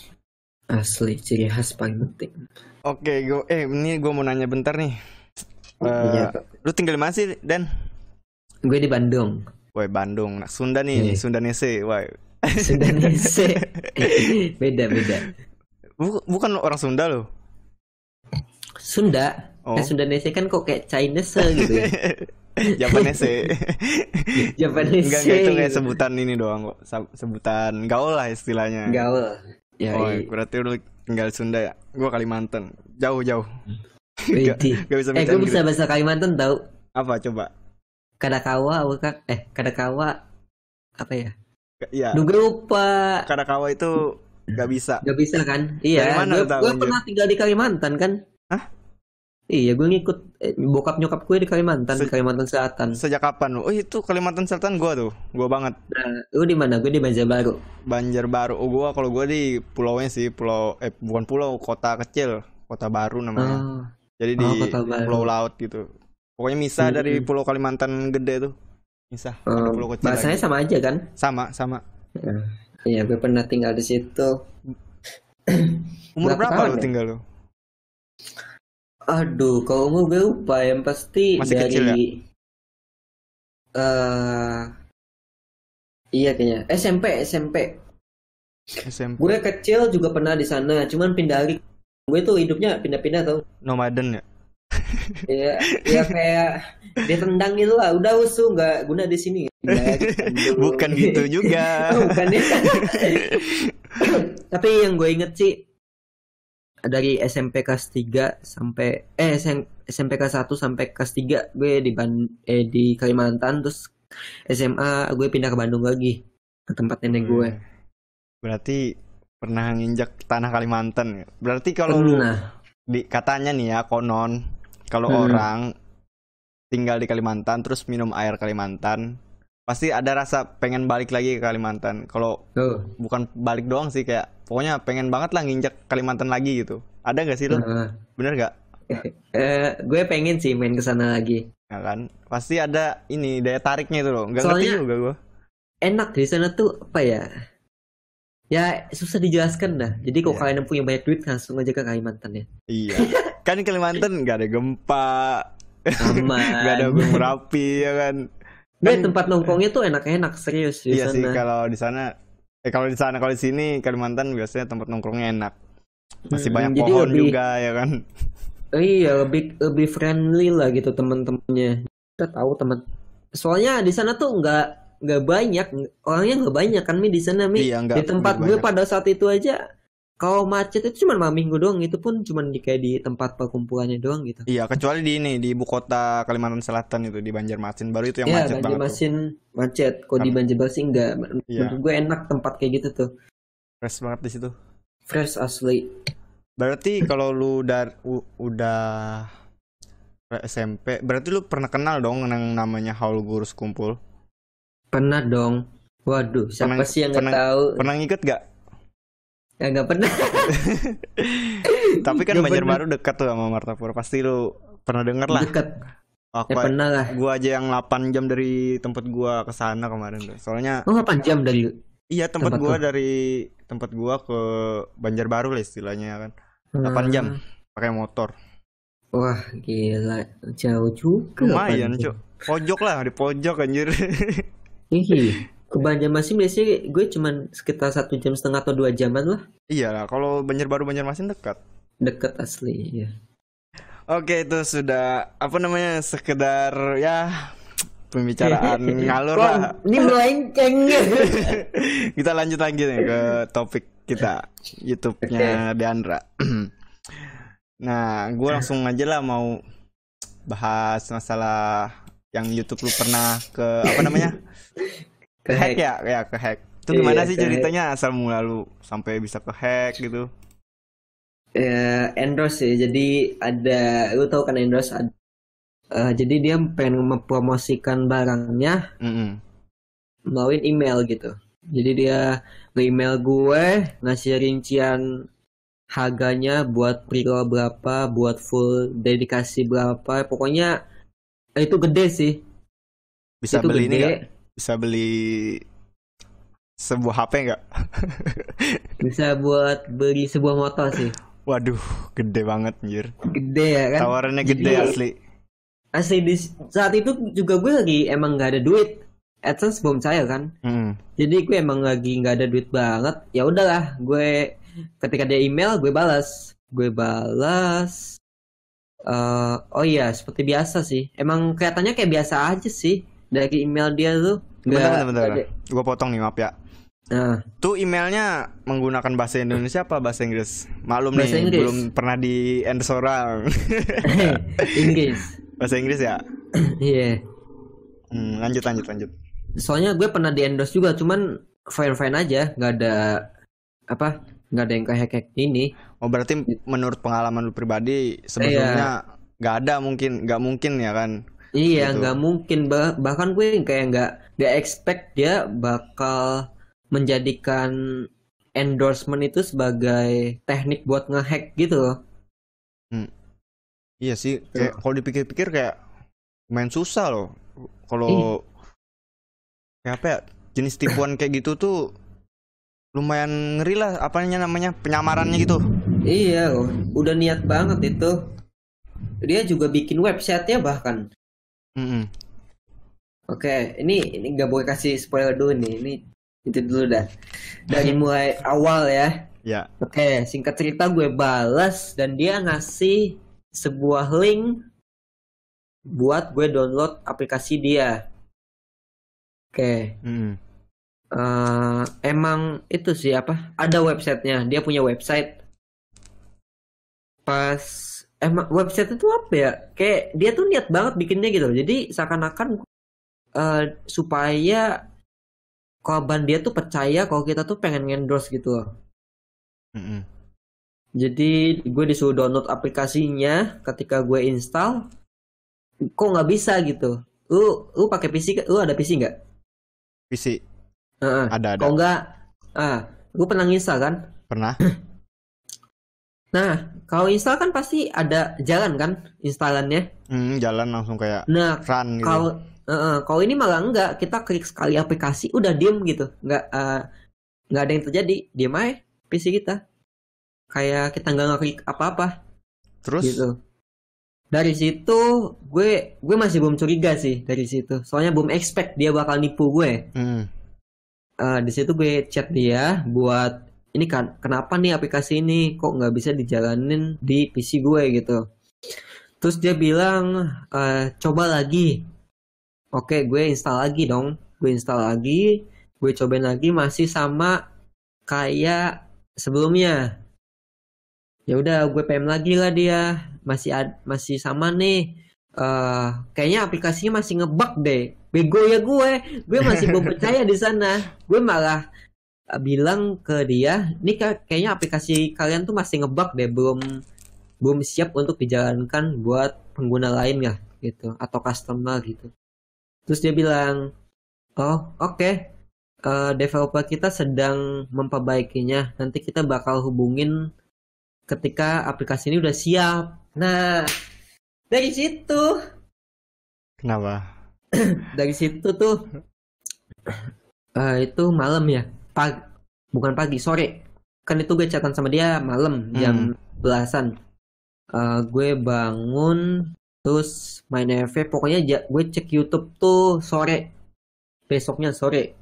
[SPEAKER 2] Asli, ciri khas paling penting.
[SPEAKER 1] Oke, ini gue mau nanya bentar nih. Lu tinggal di mana sih, Dan?
[SPEAKER 2] Gue di Bandung.
[SPEAKER 1] Woi, Bandung. Nah, Sunda nih, Sundanese. Woi.
[SPEAKER 2] Sundanese. Beda.
[SPEAKER 1] Bukan orang Sunda lo.
[SPEAKER 2] Sunda. Sundanese kan kok kayak Chinese gitu ya.
[SPEAKER 1] Japanese. Enggak, itu kayak sebutan ini doang kok. Sebutan gaul lah istilahnya.
[SPEAKER 2] Gaul. Ya,
[SPEAKER 1] berarti lu tinggal Sunda ya? Gua Kalimantan. Jauh.
[SPEAKER 2] Gak bisa gue bisa bahasa Kalimantan tau.
[SPEAKER 1] Apa coba?
[SPEAKER 2] Kadakawa apa ya?
[SPEAKER 1] Iya.
[SPEAKER 2] Duh, gue lupa.
[SPEAKER 1] Kadakawa itu gak bisa.
[SPEAKER 2] Gak bisa kan? Iya. Gue pernah tinggal di Kalimantan kan?
[SPEAKER 1] Hah?
[SPEAKER 2] Iya, gue ngikut bokap nyokap gue di Kalimantan Selatan.
[SPEAKER 1] Sejak kapan lu? Oh, itu Kalimantan Selatan gua tuh. Gua banget.
[SPEAKER 2] Nah, lu di mana? Gue di Banjarbaru.
[SPEAKER 1] Oh, kalau gua di pulaunya sih, bukan pulau, kota kecil, Kota Baru namanya. Jadi di pulau laut gitu. Pokoknya misah dari pulau Kalimantan gede tuh. Misah, ada pulau kecil.
[SPEAKER 2] Bahasanya lagi. Sama aja kan?
[SPEAKER 1] Sama.
[SPEAKER 2] Iya, gue pernah tinggal di situ.
[SPEAKER 1] Umur
[SPEAKER 2] Berapa
[SPEAKER 1] berapa
[SPEAKER 2] tahun
[SPEAKER 1] lu
[SPEAKER 2] ya?
[SPEAKER 1] tinggal lu?
[SPEAKER 2] Aduh, kalau umur gue lupa, yang pasti
[SPEAKER 1] Masih kecil ya?
[SPEAKER 2] dari eh iya kayaknya SMP.
[SPEAKER 1] SMP.
[SPEAKER 2] Gue kecil juga pernah di sana, cuman pindah lagi. Gue tuh hidupnya pindah-pindah tau.
[SPEAKER 1] Nomaden ya?
[SPEAKER 2] Ya, ya kayak dia tendang gitu lah. Udah usu nggak guna di sini. Pindah lagi ke Bandung.
[SPEAKER 1] Bukan gitu juga.
[SPEAKER 2] Oh, bukan ya. Tapi yang gue inget sih dari SMP kelas 3 sampai SMP kelas 1 sampai kelas 3 gue di Kalimantan, terus SMA gue pindah ke Bandung lagi ke tempat nenek gue.
[SPEAKER 1] Berarti pernah nginjak tanah Kalimantan ya? Berarti kalau lu
[SPEAKER 2] Pernah.
[SPEAKER 1] katanya nih ya konon kalau
[SPEAKER 2] Hmm.
[SPEAKER 1] orang tinggal di Kalimantan terus minum air Kalimantan pasti ada rasa pengen balik lagi ke Kalimantan. Kalau
[SPEAKER 2] Tuh.
[SPEAKER 1] bukan balik doang sih, kayak pokoknya pengen banget lah nginjak Kalimantan lagi gitu. Ada gak sih lo?
[SPEAKER 2] Nah,
[SPEAKER 1] Bener gak?
[SPEAKER 2] gue pengen sih main ke sana lagi.
[SPEAKER 1] Ya kan? Pasti ada ini daya tariknya itu loh. Gak ngerti
[SPEAKER 2] Soalnya
[SPEAKER 1] juga gue.
[SPEAKER 2] enak di sana tuh apa ya? Ya susah dijelaskan dah. Jadi kalau
[SPEAKER 1] Iya.
[SPEAKER 2] kalian punya banyak duit langsung aja ke Kalimantan ya.
[SPEAKER 1] Iya. Kan di Kalimantan gak ada gempa, gak ada
[SPEAKER 2] Aman.
[SPEAKER 1] gunung Merapi ya kan.
[SPEAKER 2] Gue
[SPEAKER 1] Kan
[SPEAKER 2] tempat nongkrongnya tuh enak-enak serius di
[SPEAKER 1] iya sih
[SPEAKER 2] sana.
[SPEAKER 1] kalau di sana kalau di sini Kalimantan biasanya tempat nongkrongnya enak. Masih banyak
[SPEAKER 2] Jadi
[SPEAKER 1] pohon
[SPEAKER 2] lebih
[SPEAKER 1] juga ya kan.
[SPEAKER 2] iya lebih friendly lah gitu teman-temannya. Kita tahu teman. Soalnya di sana tuh nggak banyak orangnya, nggak banyak kan Mi di sana Mi.
[SPEAKER 1] Iya
[SPEAKER 2] Di tempat
[SPEAKER 1] nggak
[SPEAKER 2] gue
[SPEAKER 1] banyak.
[SPEAKER 2] pada saat itu aja kalau macet itu cuma malam minggu doang, itu pun cuma kayak di tempat perkumpulannya doang gitu.
[SPEAKER 1] Iya kecuali di ini di ibu kota Kalimantan Selatan itu di Banjarmasin baru itu yang
[SPEAKER 2] Ya,
[SPEAKER 1] macet banget tuh.
[SPEAKER 2] Banjarmasin macet. Kalau di
[SPEAKER 1] Karena
[SPEAKER 2] Banjarmasin enggak.
[SPEAKER 1] iya
[SPEAKER 2] Menurut gue enak tempat kayak gitu tuh.
[SPEAKER 1] fresh banget di situ.
[SPEAKER 2] Fresh asli.
[SPEAKER 1] Berarti kalau lu udah SMP, berarti lu pernah kenal dong yang namanya Haul Gurus Kumpul?
[SPEAKER 2] Pernah dong. Waduh, siapa
[SPEAKER 1] Pernah
[SPEAKER 2] sih yang nggak
[SPEAKER 1] pernah
[SPEAKER 2] tahu?
[SPEAKER 1] pernah ngikut gak?
[SPEAKER 2] Ya nggak pernah.
[SPEAKER 1] Tapi kan
[SPEAKER 2] Nggak pernah.
[SPEAKER 1] Banjarbaru dekat tuh sama Martapura. Pasti lu pernah denger lah.
[SPEAKER 2] Dekat.
[SPEAKER 1] Aku
[SPEAKER 2] Ya pernah lah.
[SPEAKER 1] gua aja yang 8 jam dari tempat gua ke sana kemarin tuh. Soalnya
[SPEAKER 2] Oh, 8 jam dari
[SPEAKER 1] iya tempat
[SPEAKER 2] tempat
[SPEAKER 1] gua
[SPEAKER 2] tuh.
[SPEAKER 1] dari tempat gua ke Banjarbaru lah istilahnya kan. 8 jam pakai motor.
[SPEAKER 2] Wah, gila. Jauh juga 8
[SPEAKER 1] Lumayan,
[SPEAKER 2] jam.
[SPEAKER 1] Cuk. Pojok lah, di pojok anjir.
[SPEAKER 2] Ih, ke Banjarmasin biasanya gue cuman sekitar 1,5 jam atau 2 jaman lah.
[SPEAKER 1] Iya lah, kalau Banjarbaru Banjarmasin dekat.
[SPEAKER 2] Deket asli ya.
[SPEAKER 1] Oke, itu sudah apa namanya sekedar ya pembicaraan ngalur
[SPEAKER 2] Kok
[SPEAKER 1] lah.
[SPEAKER 2] ini melenceng.
[SPEAKER 1] Kita lanjut lagi nih ke topik kita YouTube-nya Deandra. Nah, gue langsung aja lah mau bahas masalah yang YouTube lu pernah ke apa namanya? Ke hack ya, ke hack. Itu gimana
[SPEAKER 2] Iya,
[SPEAKER 1] sih
[SPEAKER 2] ke hack.
[SPEAKER 1] ceritanya asal mula lu sampai bisa ke hack gitu?
[SPEAKER 2] Endorse ya. Jadi ada, lu tahu kan endorse ada. Jadi dia pengen mempromosikan barangnya
[SPEAKER 1] Mm-mm.
[SPEAKER 2] melalui email gitu. Jadi dia nge-email gue ngasih rincian harganya buat pre-roll berapa, buat full dedikasi berapa. Pokoknya itu gede sih.
[SPEAKER 1] Bisa
[SPEAKER 2] Itu
[SPEAKER 1] beli ini
[SPEAKER 2] gede.
[SPEAKER 1] nggak? Bisa beli sebuah HP nggak?
[SPEAKER 2] Bisa buat beli sebuah motor sih.
[SPEAKER 1] Waduh, gede banget anjir.
[SPEAKER 2] Gede ya kan.
[SPEAKER 1] Tawarannya
[SPEAKER 2] Jadi
[SPEAKER 1] gede asli.
[SPEAKER 2] asli di saat itu juga gue lagi emang nggak ada duit. AdSense belum cair kan.
[SPEAKER 1] Mm.
[SPEAKER 2] Jadi gue emang lagi nggak ada duit banget. Ya udahlah, gue ketika dia email gue balas. Oh iya, seperti biasa sih. Emang kelihatannya kayak biasa aja sih dari email dia tuh.
[SPEAKER 1] Bentar.
[SPEAKER 2] ada-
[SPEAKER 1] Gue potong nih, maaf ya.
[SPEAKER 2] Nah,
[SPEAKER 1] Tuh emailnya menggunakan bahasa Indonesia apa bahasa Inggris? Maklum
[SPEAKER 2] Bahasa
[SPEAKER 1] nih,
[SPEAKER 2] Inggris.
[SPEAKER 1] belum pernah di endorse orang.
[SPEAKER 2] Inggris.
[SPEAKER 1] Bahasa Inggris ya?
[SPEAKER 2] Iya.
[SPEAKER 1] Lanjut.
[SPEAKER 2] Soalnya gue pernah di endorse juga, cuman fine aja, nggak ada yang kayak hack ini.
[SPEAKER 1] Oh berarti menurut pengalaman lu pribadi sebelumnya nggak mungkin ya kan?
[SPEAKER 2] Iya,
[SPEAKER 1] Gitu.
[SPEAKER 2] nggak mungkin. Bahkan gue kayak nggak expect dia bakal menjadikan endorsement itu sebagai teknik buat ngehack gitu loh.
[SPEAKER 1] Iya sih, kayak kalau dipikir-pikir kayak main susah loh. Kalau kayak apa ya, jenis tipuan kayak gitu tuh lumayan ngeri lah, apanya namanya, penyamarannya gitu.
[SPEAKER 2] Iya, udah niat banget itu. Dia juga bikin website-nya bahkan.
[SPEAKER 1] Mm-mm.
[SPEAKER 2] Oke, ini nggak boleh kasih spoiler dulu nih. Ini itu dulu dah. Dari mulai awal ya.
[SPEAKER 1] Ya.
[SPEAKER 2] Oke, singkat cerita gue balas dan dia ngasih sebuah link buat gue download aplikasi dia. Oke.
[SPEAKER 1] Mm-mm.
[SPEAKER 2] Emang itu sih apa? Ada websitenya. Dia punya website. Pas emang website itu apa ya? Kayak dia tuh niat banget bikinnya gitu. Jadi seakan-akan supaya korban dia tuh percaya kalau kita tuh pengen endorse gitu loh.
[SPEAKER 1] Mm-mm.
[SPEAKER 2] Jadi gue disuruh download aplikasinya. Ketika gue install, kok nggak bisa gitu. Lu pakai PC? Lu ada PC nggak?
[SPEAKER 1] PC ada.
[SPEAKER 2] Kalau nggak, lu pernah install kan?
[SPEAKER 1] Pernah.
[SPEAKER 2] Nah, kalau install kan pasti ada jalan kan instalannya.
[SPEAKER 1] Jalan langsung kayak
[SPEAKER 2] Nah,
[SPEAKER 1] run gitu.
[SPEAKER 2] kalau ini malah enggak, kita klik sekali aplikasi udah diem gitu, nggak ada yang terjadi, diem aja PC kita, kayak kita nggak ngeklik apa-apa.
[SPEAKER 1] Terus
[SPEAKER 2] Gitu. Dari situ gue masih belum curiga sih dari situ, soalnya belum expect dia bakal nipu gue. Di situ gue chat dia buat ini kan, kenapa nih aplikasi ini kok nggak bisa dijalanin di PC gue gitu. Terus dia bilang coba lagi. Oke, gue install lagi dong. Gue install lagi, gue cobain lagi, masih sama kayak sebelumnya. Ya udah, gue PM lagi lah dia, masih sama nih. Kayaknya aplikasinya masih ngebug deh. Bego ya gue masih belum percaya di sana. Gue malah bilang ke dia, ini kayaknya aplikasi kalian tuh masih ngebug deh, belum siap untuk dijalankan buat pengguna lain ya gitu, atau customer gitu. Terus dia bilang, oh oke, developer kita sedang memperbaikinya, nanti kita bakal hubungin ketika aplikasi ini udah siap. Nah, dari situ
[SPEAKER 1] kenapa?
[SPEAKER 2] dari situ tuh itu malam ya, bukan pagi, sore kan, itu gue chatan sama dia malam jam belasan. Gue bangun terus main FF, pokoknya gue cek YouTube tuh sore, besoknya sore.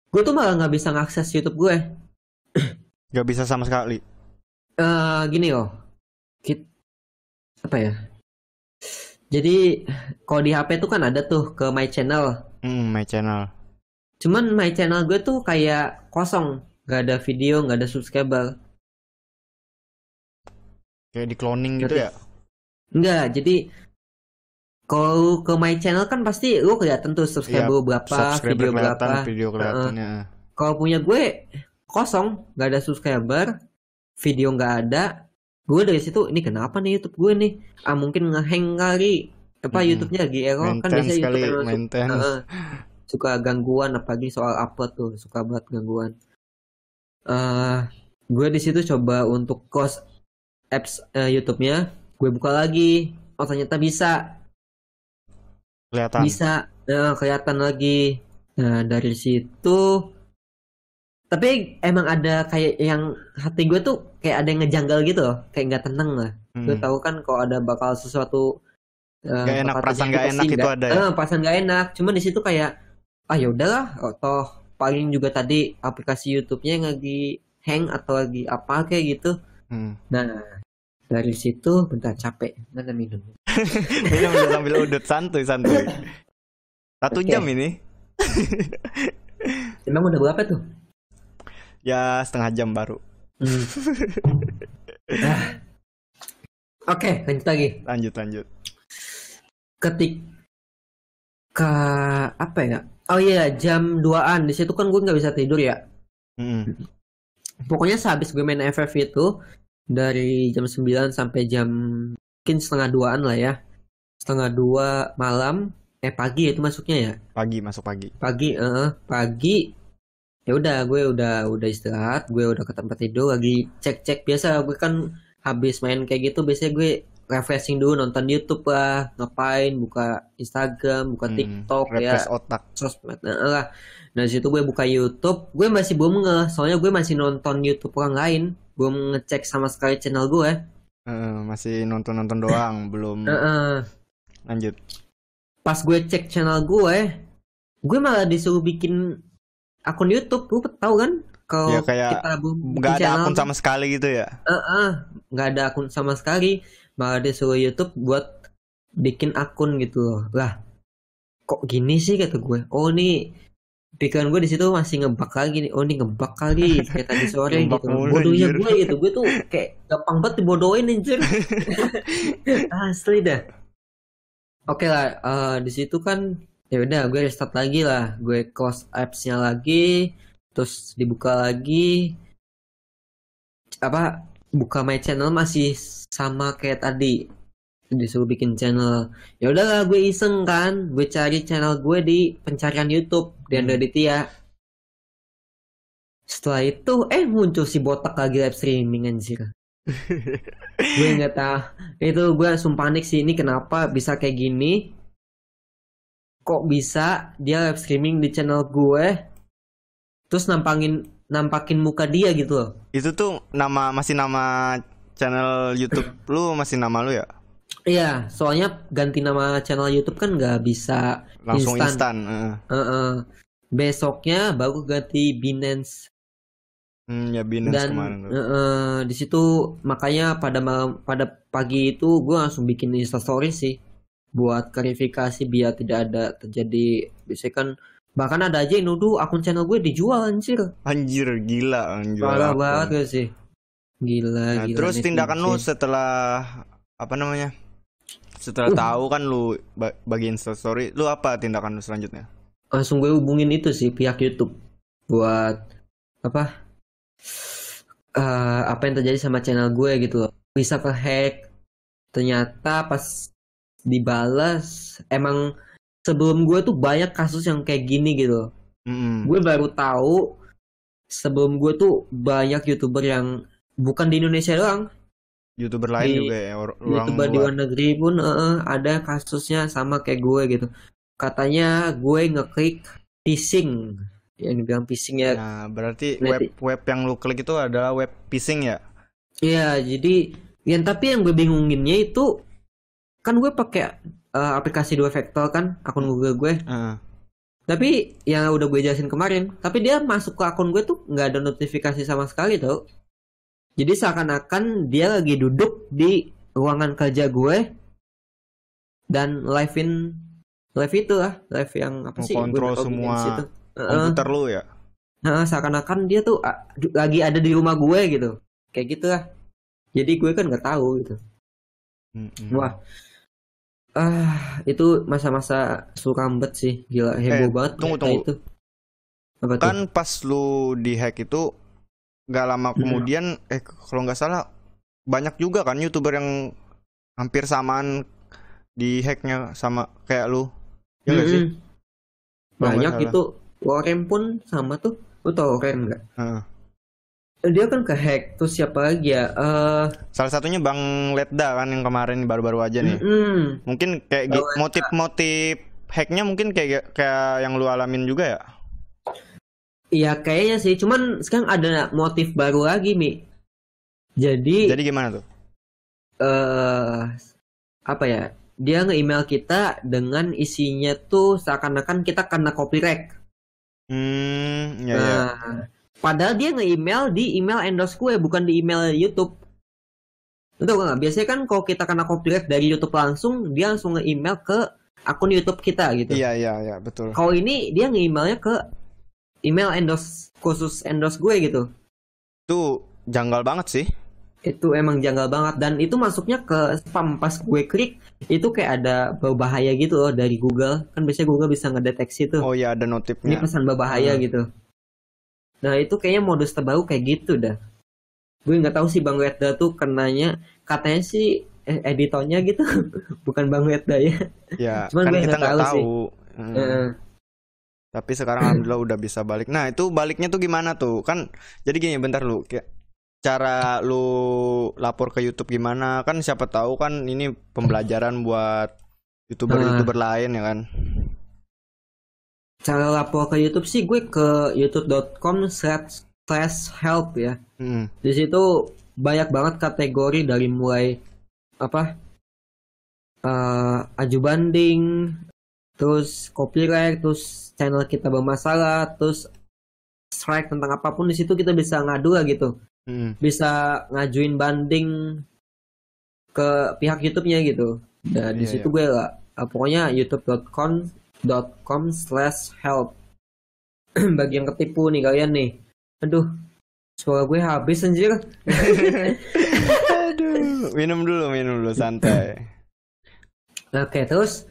[SPEAKER 2] Gue tuh malah nggak bisa ngakses YouTube gue.
[SPEAKER 1] Gak bisa sama sekali.
[SPEAKER 2] Gini loh, apa ya, jadi kalau di HP tuh kan ada tuh ke my channel.
[SPEAKER 1] My channel.
[SPEAKER 2] Cuman my channel gue tuh kayak kosong, nggak ada video, nggak ada subscriber.
[SPEAKER 1] Kayak di cloning gitu ya?
[SPEAKER 2] Enggak, jadi kalau ke my channel kan pasti lu kelihatan tuh subscriber berapa, video berapa.
[SPEAKER 1] Video kelihatan ya.
[SPEAKER 2] Kalau punya gue kosong, nggak ada subscriber, video nggak ada. Gue dari situ, ini kenapa nih YouTube gue nih? Mungkin ngehang kali. YouTube-nya lagi error kan, biasanya YouTube suka gangguan, apalagi soal upload tuh suka banget gangguan. Gue di situ coba untuk close apps YouTube-nya, gue buka lagi. Oh ternyata bisa kelihatan lagi. Nah dari situ, tapi emang ada kayak yang hati gue tuh kayak ada yang ngejanggal gitu loh, kayak nggak tenang lah. Gue tahu kan kalau ada bakal sesuatu
[SPEAKER 1] gak enak, perasaan gak enak itu ada ya.
[SPEAKER 2] Perasaan gak enak, cuman di situ kayak ya udahlah, toh paling juga tadi aplikasi YouTube-nya yang lagi hang atau lagi apa kayak gitu. Nah dari situ bentar, capek, mana minum.
[SPEAKER 1] Minum sambil udut, santuy 1 jam ini.
[SPEAKER 2] Emang udah berapa tuh?
[SPEAKER 1] Ya setengah jam baru.
[SPEAKER 2] Oke, lanjut lagi.
[SPEAKER 1] Lanjut.
[SPEAKER 2] Ketika apa ya? Oh iya, jam 2-an di situ kan gue nggak bisa tidur ya. Pokoknya sehabis gue main FF itu dari jam 9 sampai jam mungkin setengah 2-an lah ya. Setengah 2 malam, pagi itu masuknya ya.
[SPEAKER 1] Masuk pagi.
[SPEAKER 2] Pagi. Ya udah, gue udah istirahat, gue udah ke tempat tidur, lagi cek biasa. Gue kan habis main kayak gitu biasanya gue refreshing dulu, nonton YouTube lah, ngapain, buka Instagram, buka TikTok ya,
[SPEAKER 1] refresh otak.
[SPEAKER 2] sosmed lah. Nah di situ gue buka YouTube, gue masih belum soalnya gue masih nonton YouTube orang lain, belum ngecek sama sekali channel gue.
[SPEAKER 1] Masih nonton doang, belum lanjut.
[SPEAKER 2] Pas gue cek channel gue malah disuruh bikin akun YouTube. Lu tahu kan kalau
[SPEAKER 1] Ya kayak
[SPEAKER 2] kita belum bikin
[SPEAKER 1] nggak ada
[SPEAKER 2] channel
[SPEAKER 1] akun sama sekali gitu ya.
[SPEAKER 2] nggak ada akun sama sekali, malah disuruh YouTube buat bikin akun gitu loh. Lah kok gini sih kata gue. Oh nih pikiran gue di situ masih ngebak lagi nih. Oh nih ngebak kali kayak tadi sore
[SPEAKER 1] Ngebak
[SPEAKER 2] gitu.
[SPEAKER 1] mulu,
[SPEAKER 2] Bodohnya
[SPEAKER 1] anjir.
[SPEAKER 2] gue gitu. Gue tuh kayak gampang banget dibodohin anjir. Asli dah. Oke lah, di situ kan ya udah gue restart lagi lah. Gue close apps-nya lagi, terus dibuka lagi. Buka my channel masih sama kayak tadi. Disuruh bikin channel. Ya udahlah gue iseng kan, gue cari channel gue di pencarian YouTube Dian Raditya. Setelah itu muncul si botak lagi live streaming anjir. Gue nggak tahu. Itu gue langsung panik sih, ini kenapa bisa kayak gini? Kok bisa dia live streaming di channel gue? Terus nampakin muka dia gitu loh.
[SPEAKER 1] Itu tuh masih nama channel YouTube lu, masih nama lu ya?
[SPEAKER 2] Iya, soalnya ganti nama channel YouTube kan nggak bisa
[SPEAKER 1] Langsung instan.
[SPEAKER 2] Besoknya baru ganti Binance.
[SPEAKER 1] Ya Binance
[SPEAKER 2] Dan
[SPEAKER 1] kemarin tuh.
[SPEAKER 2] di situ makanya pada pagi itu gue langsung bikin Instastory sih buat klarifikasi biar tidak ada terjadi. Biasanya kan bahkan ada aja yang nuduh akun channel gue dijual anjir.
[SPEAKER 1] Anjir gila, anjir.
[SPEAKER 2] Parah banget gak sih? Gila.
[SPEAKER 1] Terus tindakan lu setelah apa namanya? Setelah tahu kan lu bagi Instastory, lu apa tindakan lu selanjutnya?
[SPEAKER 2] Langsung gue hubungin itu sih pihak YouTube buat apa yang terjadi sama channel gue gitu loh. Bisa ke-hack. Ternyata pas dibalas emang sebelum gue tuh banyak kasus yang kayak gini gitu loh. Gue baru tahu sebelum gue tuh banyak YouTuber yang bukan di Indonesia doang,
[SPEAKER 1] YouTuber lain juga ya,
[SPEAKER 2] YouTuber di luar negeri pun ada kasusnya sama kayak gue gitu. Katanya gue ngeklik phishing, yang dibilang phishing ya.
[SPEAKER 1] Nah, berarti web yang lu klik itu adalah web phishing ya?
[SPEAKER 2] Iya, jadi tapi yang gue bingunginnya itu kan gue pakai aplikasi 2 factor kan akun Google gue. Tapi yang udah gue jelasin kemarin, tapi dia masuk ke akun gue tuh nggak ada notifikasi sama sekali tau. Jadi seakan-akan dia lagi duduk di ruangan kerja gue dan live itu lah, live yang apa sih?
[SPEAKER 1] Kontrol semua komputer lu ya?
[SPEAKER 2] Nah, seakan-akan dia tuh lagi ada di rumah gue gitu, kayak gitu lah. Jadi gue kan nggak tahu gitu. Wah, itu masa-masa suram banget sih, gila heboh banget.
[SPEAKER 1] Tunggu.
[SPEAKER 2] Itu. Apa
[SPEAKER 1] kan
[SPEAKER 2] tuh?
[SPEAKER 1] pas lu di hack itu nggak lama kemudian, kalau nggak salah banyak juga kan YouTuber yang hampir samaan di hacknya sama kayak lu, ya nggak sih?
[SPEAKER 2] Banyak itu. Warren pun sama tuh. Lu tau Warren nggak? Dia kan ke hack. Terus siapa lagi ya?
[SPEAKER 1] Salah satunya Bang Letda kan yang kemarin baru-baru aja nih. Mungkin kayak motif hacknya mungkin kayak yang lu alamin juga ya?
[SPEAKER 2] Iya kayaknya sih. Cuman sekarang ada motif baru lagi, Mi. Jadi
[SPEAKER 1] gimana tuh?
[SPEAKER 2] Apa ya? Dia nge-email kita dengan isinya tuh seakan-akan kita kena copyright.
[SPEAKER 1] Ya.
[SPEAKER 2] Padahal dia nge-email di email endorse gue, bukan di email YouTube. Itu nggak? Biasanya kan kalau kita kena copyright dari YouTube langsung, dia langsung nge-email ke akun YouTube kita gitu.
[SPEAKER 1] Iya, betul.
[SPEAKER 2] Kalau ini dia nge-emailnya ke email khusus endorse gue gitu.
[SPEAKER 1] Itu janggal banget sih.
[SPEAKER 2] Itu emang janggal banget, dan itu masuknya ke spam. Pas gue klik itu kayak ada berbahaya gitu loh dari Google. Kan biasanya Google bisa ngedeteksi tuh.
[SPEAKER 1] Oh iya, ada notifnya.
[SPEAKER 2] Ini pesan berbahaya gitu. Nah itu kayaknya modus terbaru kayak gitu dah. Gue nggak tahu sih Bang Wedda tuh kenanya, katanya sih editornya gitu, bukan Bang Wedda ya.
[SPEAKER 1] Ya,
[SPEAKER 2] cuman
[SPEAKER 1] kan kita nggak tahu.
[SPEAKER 2] Sih.
[SPEAKER 1] Tapi sekarang alhamdulillah udah bisa balik. Nah itu baliknya tuh gimana tuh? Kan jadi gini, bentar lu. cara lu lapor ke YouTube gimana? Kan siapa tahu kan ini pembelajaran buat YouTuber-YouTuber lain ya kan.
[SPEAKER 2] Cara lapor ke YouTube sih gue ke youtube.com/help ya. Di situ banyak banget kategori dari mulai apa aju banding, terus copyright, terus channel kita bermasalah, terus strike tentang apapun. Di situ kita bisa ngadu lah gitu. Bisa ngajuin banding ke pihak YouTube-nya gitu. Dan di situ gue lah pokoknya youtube.com/help. Bagi yang ketipu nih kalian nih. Aduh, suara gue habis anjir.
[SPEAKER 1] Aduh, minum dulu santai.
[SPEAKER 2] Oke, terus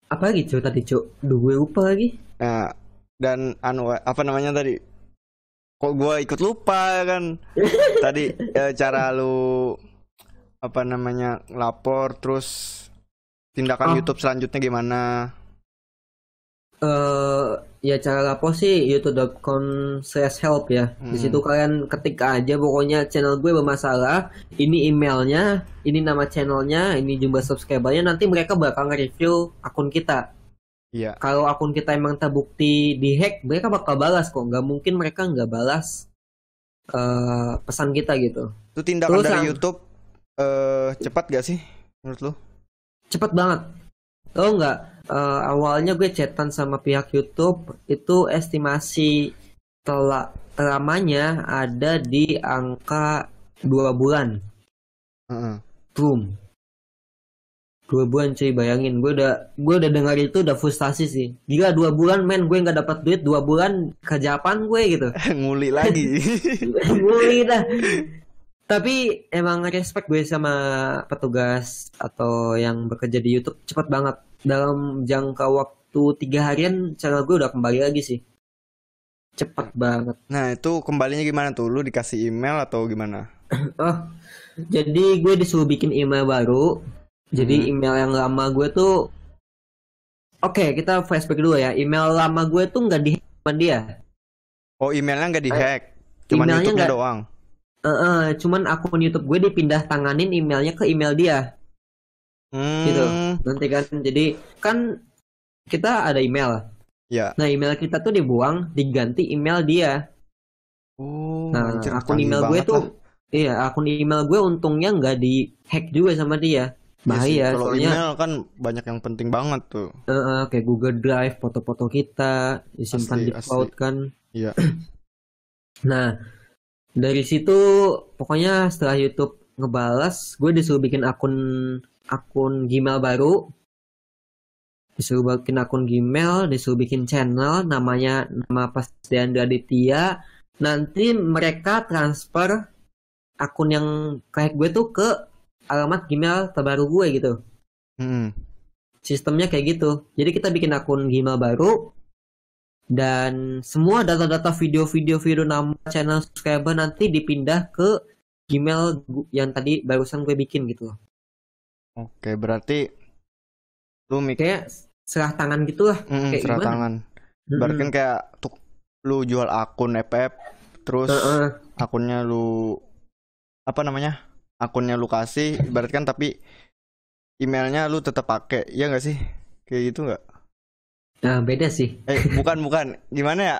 [SPEAKER 2] apa lagi Cuk tadi Cuk? Duh, gue lupa lagi.
[SPEAKER 1] Nah, dan apa namanya tadi? Kok gue ikut lupa kan? Tadi cara lu apa namanya lapor, terus tindakan YouTube selanjutnya gimana?
[SPEAKER 2] Ya cara lapor sih youtube.com/help ya. Di situ kalian ketik aja pokoknya channel gue bermasalah, ini emailnya, ini nama channelnya, ini jumlah subscribernya. Nanti mereka bakal nge-review akun kita.
[SPEAKER 1] Iya.
[SPEAKER 2] Kalau akun kita emang terbukti dihack, mereka bakal balas kok. Nggak mungkin mereka nggak balas pesan kita gitu.
[SPEAKER 1] Itu tindakan terus dari YouTube cepat gak sih menurut lu?
[SPEAKER 2] Cepat banget. Tau nggak? Awalnya gue chatan sama pihak YouTube, itu estimasi lamanya ada di angka 2 bulan. Boom. 2 bulan cuy, bayangin. Gue udah dengar itu udah frustasi sih. Gila 2 bulan men, gue nggak dapat duit 2 bulan, kerja apaan gue gitu.
[SPEAKER 1] Nguli lagi.
[SPEAKER 2] Nguli dah. Tapi emang respect gue sama petugas atau yang bekerja di YouTube, cepat banget. Dalam jangka waktu 3 harian channel gue udah kembali lagi sih. Cepat banget.
[SPEAKER 1] Nah itu kembalinya gimana tuh? Lu dikasih email atau gimana?
[SPEAKER 2] Jadi gue disuruh bikin email baru. Jadi email yang lama gue tuh, oke, kita flashback dulu ya. Email lama gue tuh nggak dihack sama dia.
[SPEAKER 1] Oh, emailnya nggak dihack, cuman YouTube-nya doang.
[SPEAKER 2] Cuman akun YouTube gue dipindah tanganin emailnya ke email dia. Gitu. Nanti kan, jadi kan kita ada email.
[SPEAKER 1] Ya.
[SPEAKER 2] Nah, email kita tuh dibuang, diganti email dia. Nah, akun email gue tuh, akun email gue untungnya nggak dihack juga sama dia. Bahaya.
[SPEAKER 1] Kalau email kan banyak yang penting banget tuh.
[SPEAKER 2] Kayak Google Drive, foto-foto kita disimpan di cloud kan.
[SPEAKER 1] Iya.
[SPEAKER 2] Nah, dari situ pokoknya setelah YouTube ngebalas, gue disuruh bikin akun Gmail baru. Disuruh bikin akun Gmail, disuruh bikin channel, nama Pasdiandra Aditya. Nanti mereka transfer akun yang kayak gue tuh ke alamat Gmail terbaru gue gitu. Sistemnya kayak gitu. Jadi kita bikin akun Gmail baru, dan semua data-data video nama channel subscriber nanti dipindah ke Gmail yang tadi barusan gue bikin gitu. Oke,
[SPEAKER 1] berarti lu
[SPEAKER 2] kayak serah tangan gitu lah.
[SPEAKER 1] Kayak serah gimana? Tangan. Berarti kan kayak lu jual akun FF, terus akunnya lu akunnya lu kasih, berarti kan, tapi emailnya lu tetap pakai, ya nggak sih? Kayak gitu nggak?
[SPEAKER 2] Nah, beda sih.
[SPEAKER 1] Bukan. Gimana ya?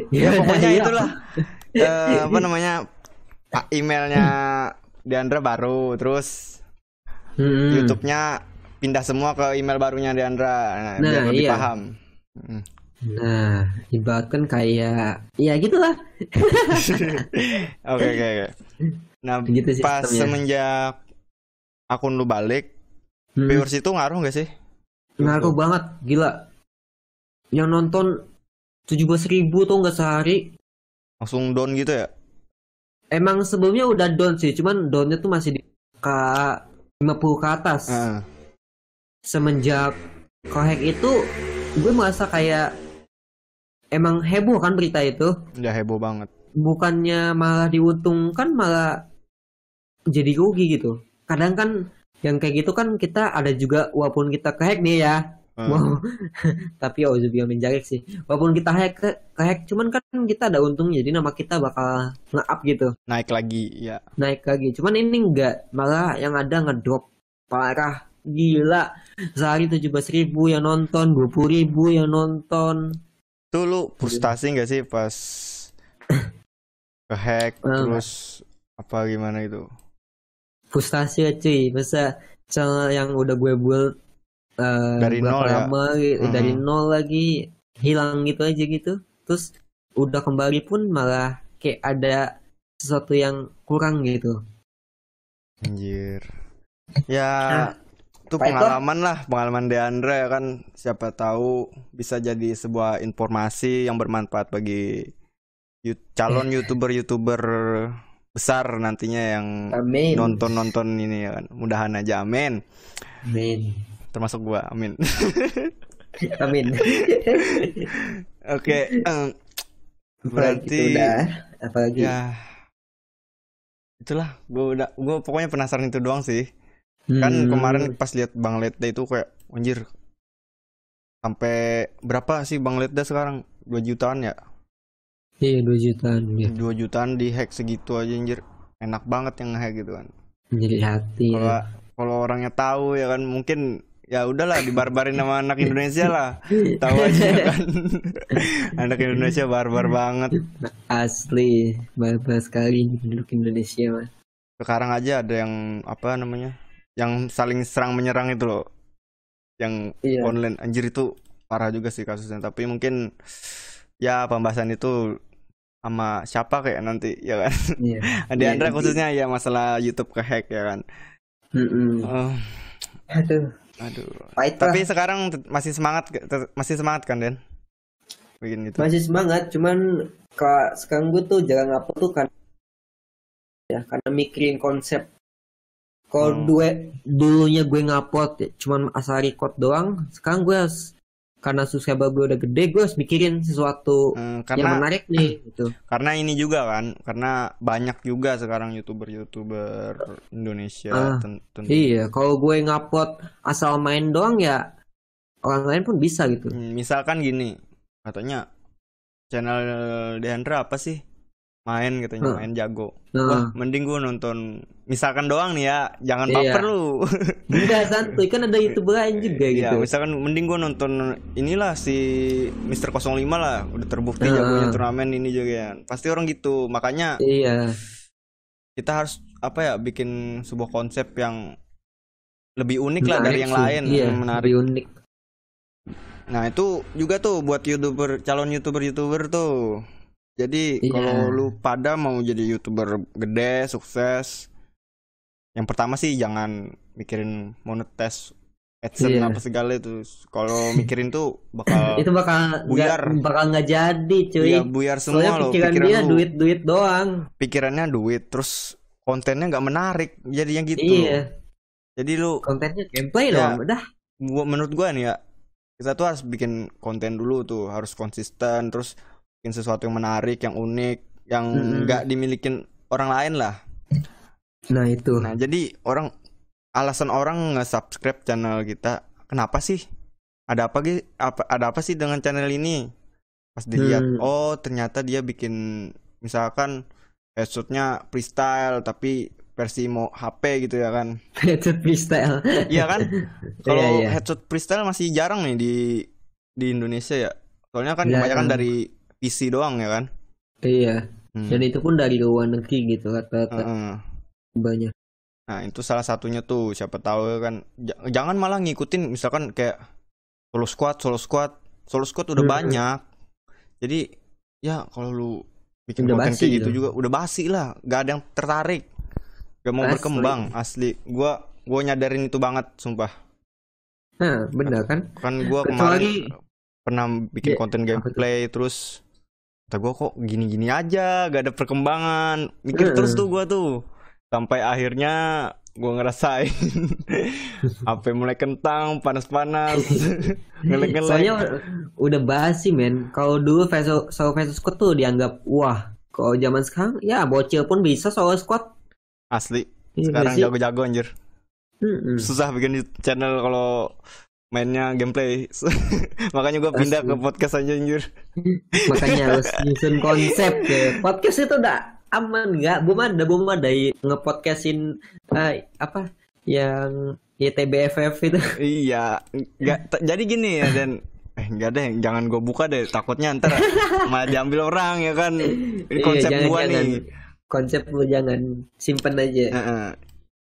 [SPEAKER 1] Ya pokoknya itulah. Emailnya Diandra baru, terus YouTube-nya pindah semua ke email barunya Diandra. Biar lebih paham.
[SPEAKER 2] Nah, ibaratkan kayak ya gitulah.
[SPEAKER 1] Oke. Nah, gitu sih, pas semenjak akun lu balik, viewers itu ngaruh nggak sih?
[SPEAKER 2] Ngaruh banget, gila. Yang nonton 17.000 tuh nggak sehari.
[SPEAKER 1] Langsung down gitu ya?
[SPEAKER 2] Emang sebelumnya udah down sih, cuman downnya tuh masih di angka 50 ke atas. Semenjak kehack itu, gue merasa kayak emang heboh kan berita itu.
[SPEAKER 1] Ya heboh banget.
[SPEAKER 2] Bukannya malah diuntungkan, malah jadi rugi gitu. Kadang kan yang kayak gitu kan kita ada juga, walaupun kita kehack nih ya, Wow. Tapi auzubillah min dzalik sih. Walaupun kita hack, cuman kan kita ada untungnya. Jadi nama kita bakal nge-up gitu,
[SPEAKER 1] naik lagi ya.
[SPEAKER 2] naik lagi. Cuman ini enggak, malah yang ada ngedrop parah. Gila. Sehari 17.000 yang nonton, 20.000 yang nonton.
[SPEAKER 1] Tuh lu frustasi nggak sih pas kehack terus apa gimana itu?
[SPEAKER 2] Frustasi ya cuy. Masa channel yang udah gue build
[SPEAKER 1] Dari
[SPEAKER 2] berapa
[SPEAKER 1] nol ya?
[SPEAKER 2] lama gitu, dari nol lagi hilang gitu aja gitu. Terus udah kembali pun malah kayak ada sesuatu yang kurang gitu.
[SPEAKER 1] Anjir. Ya itu
[SPEAKER 2] Pak Eko?
[SPEAKER 1] pengalaman Deandra ya kan, siapa tahu bisa jadi sebuah informasi yang bermanfaat bagi calon YouTuber besar nantinya yang
[SPEAKER 2] Amin.
[SPEAKER 1] nonton ini ya kan. Mudahan aja, amin.
[SPEAKER 2] Amin.
[SPEAKER 1] Termasuk gua, amin.
[SPEAKER 2] Amin.
[SPEAKER 1] Oke, berarti
[SPEAKER 2] apalagi
[SPEAKER 1] ya itulah, gua pokoknya penasaran itu doang sih. Kan kemarin pas lihat Bang Letda itu kayak anjir, sampai berapa sih Bang Letda sekarang? 2 jutaan ya?
[SPEAKER 2] Iya, 2 jutaan ya.
[SPEAKER 1] 2 jutaan di hack segitu aja anjir. Enak banget yang nge-hack gitu kan.
[SPEAKER 2] Menjadi hati ya.
[SPEAKER 1] Kalau orangnya tahu ya kan, mungkin ya udahlah dibarbarin sama anak Indonesia lah. Tahu aja kan. Anak Indonesia barbar banget.
[SPEAKER 2] Asli, barbar sekali penduduk Indonesia mah.
[SPEAKER 1] Sekarang aja ada yang apa namanya? Yang saling serang menyerang itu loh. Yang online, anjir itu parah juga sih kasusnya. Tapi mungkin ya pembahasan itu sama siapa kayak nanti ya kan.
[SPEAKER 2] Iya.
[SPEAKER 1] Deandra khususnya ya masalah YouTube kehack ya kan. Aduh. Tapi sekarang masih semangat kan Den? Bikin gitu.
[SPEAKER 2] Masih semangat, cuman sekarang gue tuh jarang upload tuh kan ya karena mikirin konsep. Kalau dulunya gue ngupload ya, cuman asal record doang. Sekarang gue karena subscriber gue udah gede, gue harus mikirin sesuatu yang menarik nih gitu.
[SPEAKER 1] Karena ini juga kan, karena banyak juga sekarang YouTuber Indonesia tentu.
[SPEAKER 2] Iya, kalau gue ngupload asal main doang ya orang lain pun bisa gitu.
[SPEAKER 1] Misalkan gini, katanya channel Deandra apa sih? Main katanya, main jago. Wah, mending gue nonton misalkan doang nih ya, jangan baper lu.
[SPEAKER 2] Enggak, santuy, kan ada YouTuber lain juga gitu.
[SPEAKER 1] Iya, misalkan mending gue nonton inilah si Mister 05 lah, udah terbukti jagonya turnamen ini juga ya. Pasti orang gitu, makanya kita harus apa ya, bikin sebuah konsep yang lebih unik lah dari yang lain, yang menarik.
[SPEAKER 2] Lebih unik.
[SPEAKER 1] Nah itu juga tuh buat calon YouTuber tuh. Jadi kalau lu pada mau jadi YouTuber gede, sukses, yang pertama sih jangan mikirin monetis, AdSense apa segala itu. Kalau mikirin tuh bakal
[SPEAKER 2] itu bakal nggak jadi cuy.
[SPEAKER 1] Iya, buyar semua loh.
[SPEAKER 2] Pikiran dia duit doang.
[SPEAKER 1] Pikirannya duit, terus kontennya nggak menarik, jadinya gitu.
[SPEAKER 2] Iya.
[SPEAKER 1] Jadi lu
[SPEAKER 2] kontennya gameplay dong, udah.
[SPEAKER 1] Menurut gua nih ya, kita tuh harus bikin konten dulu tuh, harus konsisten, terus bikin sesuatu yang menarik, yang unik, yang nggak dimilikin orang lain lah.
[SPEAKER 2] Nah itu.
[SPEAKER 1] Nah jadi alasan orang nge-subscribe channel kita, kenapa sih? Ada apa sih dengan channel ini? Pas dilihat, oh ternyata dia bikin misalkan headshotnya freestyle tapi versi mau HP gitu ya kan?
[SPEAKER 2] Headshot freestyle.
[SPEAKER 1] Iya kan? Kalau headshot freestyle masih jarang nih di Indonesia ya. Soalnya kan kebanyakan dari PC doang ya kan?
[SPEAKER 2] Iya. Dan itu pun dari luar negeri gitu rata-rata. Banyak.
[SPEAKER 1] Nah itu salah satunya tuh, siapa tahu kan. Jangan malah ngikutin misalkan kayak solo squad udah banyak. Jadi ya kalau lu bikin konten kayak gitu juga udah basi lah, gak ada yang tertarik, gak mau berkembang. Asli gua nyadarin itu banget sumpah.
[SPEAKER 2] Nah benar kan?
[SPEAKER 1] Kan gua kemarin pernah bikin konten gameplay, terus kata gue kok gini-gini aja, gak ada perkembangan. Mikir terus tuh gue tuh, sampai akhirnya gue ngerasain HP mulai kentang, panas-panas, ngelek-ngelek.
[SPEAKER 2] Soalnya udah basi men. Kalau dulu solo versus squad tuh dianggap wah. Kalau zaman sekarang ya bocil pun bisa solo squad.
[SPEAKER 1] Asli. Sekarang jago-jago anjir. Susah bikin channel kalau mainnya gameplay. Makanya gue pindah ke podcast aja anjir.
[SPEAKER 2] Makanya harus nyusun konsep ya. Podcast itu udah aman nggak? Belum ada ngepodcastin apa yang YTBFF itu.
[SPEAKER 1] Iya, jadi gini ya dan enggak deh, jangan gue buka deh, takutnya ntar malah diambil orang ya kan. Ini konsep gua nih.
[SPEAKER 2] Konsep lu jangan simpen aja.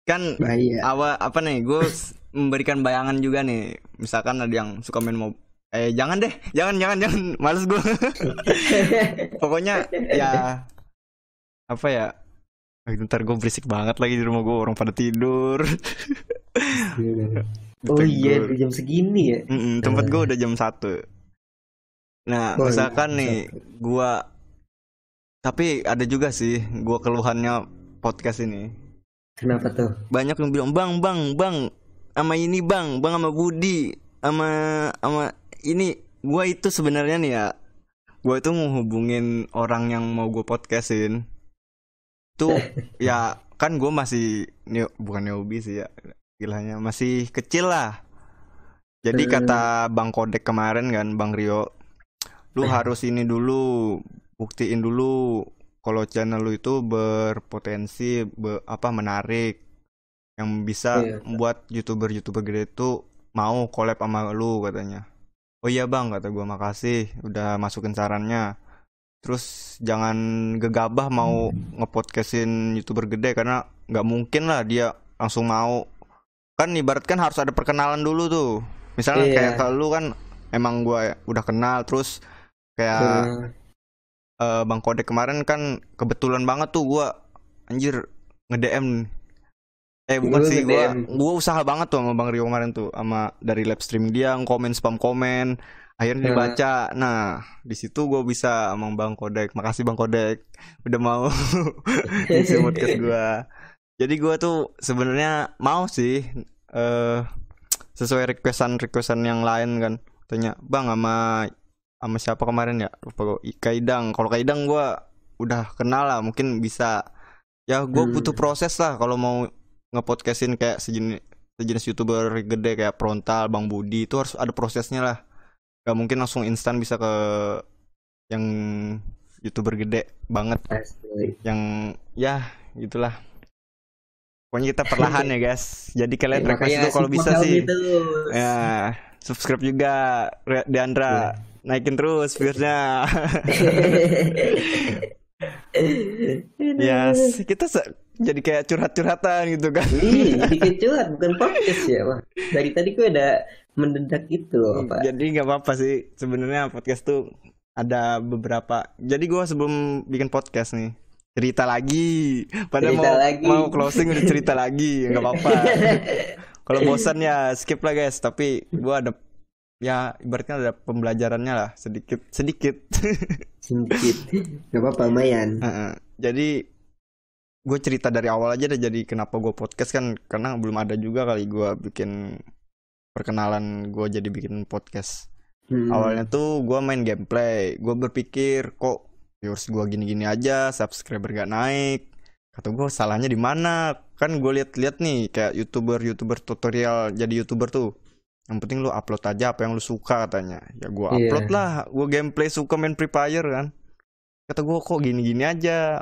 [SPEAKER 1] Kan awal apa nih, gue memberikan bayangan juga nih. Misalkan ada yang suka main jangan deh, jangan, males gue. Pokoknya ya apa ya? Ntar gue berisik banget lagi di rumah gue, orang pada tidur.
[SPEAKER 2] Oh iya, jam segini ya.
[SPEAKER 1] Tempat gue udah jam 1. Nah, misalkan nih gue, tapi ada juga sih gue keluhannya podcast ini.
[SPEAKER 2] Kenapa tuh?
[SPEAKER 1] Banyak yang bilang bang sama ini bang sama Budi sama ini. Gue itu sebenarnya nih ya, gue itu ngehubungin orang yang mau gue podcastin tuh. Ya kan gue masih bukan newbie sih ya, gilanya masih kecil lah. Jadi kata Bang Kodek kemarin kan, Bang Rio, lu harus ini dulu, buktiin dulu kalau channel lu itu berpotensi menarik, yang bisa membuat youtuber gede itu mau collab sama lu katanya. Oh iya bang, kata gue, makasih udah masukin sarannya. Terus jangan gegabah mau ngepodcastin youtuber gede, karena nggak mungkin lah dia langsung mau. Kan ibaratkan harus ada perkenalan dulu tuh. Misalnya kayak kalau lu kan emang gue udah kenal, terus kayak Bang Kodek kemarin kan kebetulan banget tuh gue anjir nge-DM. Bukan sih, gue usaha banget tuh sama Bang Rio kemarin tuh, sama dari live stream dia spam komen, akhirnya dibaca. Nah di situ gue bisa sama Bang Kodek. Makasih Bang Kodek udah mau ngisi podcast gue. Jadi gue tuh sebenarnya mau sih sesuai requestan yang lain kan. Tanya bang sama siapa kemarin ya, lupa gue, Kaidang. Kalau Kaidang gue udah kenal lah, mungkin bisa. Ya gue butuh proses lah kalau mau ngepodcastin kayak sejenis youtuber gede kayak Frontal, Bang Budi, itu harus ada prosesnya lah. Gak mungkin langsung instan bisa ke yang youtuber gede banget. Yang ya gitulah. Pokoknya kita perlahan ya guys. Jadi kalian request itu kalau bisa sih. Ya, subscribe juga Deandra. Naikin terus viewsnya. Ya, kita jadi kayak curhat-curhatan gitu kan.
[SPEAKER 2] Jadi kayak curhat, bukan podcast ya. Wah, dari tadi gue ada mendadak gitu loh, Pak.
[SPEAKER 1] Jadi nggak apa-apa sih sebenarnya, podcast tuh ada beberapa. Jadi gue sebelum bikin podcast nih cerita lagi, mau closing udah cerita lagi, nggak apa-apa. Kalau bosan ya skip lah guys. Tapi gue ada, ya ibaratnya ada pembelajarannya lah, sedikit
[SPEAKER 2] nggak apa-apa, lumayan.
[SPEAKER 1] Jadi gue cerita dari awal aja deh. Jadi kenapa gue podcast kan karena belum ada juga kali gue bikin perkenalan gue jadi bikin podcast. Awalnya tuh gue main gameplay, gue berpikir kok viewers gue gini-gini aja, subscriber gak naik. Kata gue salahnya di mana? Kan gue lihat-lihat nih kayak youtuber tutorial jadi youtuber tuh, yang penting lu upload aja apa yang lu suka katanya. Ya gue upload lah, gue gameplay, suka main Free Fire kan. Kata gue kok gini-gini aja.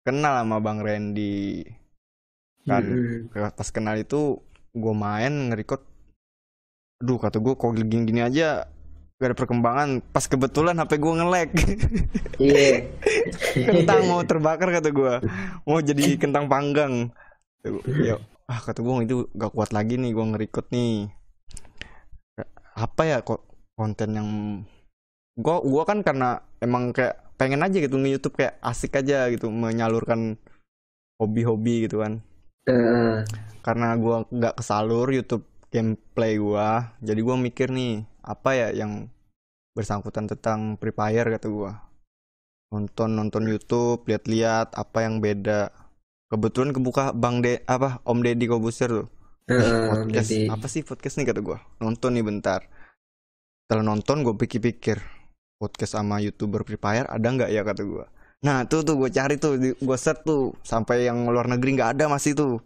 [SPEAKER 1] Kenal sama Bang Randy kan. Pas kenal itu gue main nge-record, aduh kata gue kok gini-gini aja gak ada perkembangan. Pas kebetulan HP gue nge-lag. Kentang mau terbakar kata gue, mau jadi kentang panggang. Ya kata gue itu gak kuat lagi nih gue nge-record nih. Apa ya kok konten yang gue kan karena emang kayak pengen aja gitu nge-YouTube, kayak asik aja gitu menyalurkan hobi-hobi gitu kan. Karena gue nggak kesalur YouTube gameplay gue, jadi gue mikir nih apa ya yang bersangkutan tentang Free Fire. Kata gue nonton YouTube, lihat-lihat apa yang beda. Kebetulan kebuka Om Deddy Kobuser tuh. Podcast apa sih podcast nih kata gue, nonton nih bentar. Setelah nonton gue pikir-pikir, podcast sama youtuber Free Fire ada nggak ya kata gue. Nah tuh gue cari tuh, gue search tuh sampai yang luar negeri nggak ada masih tuh.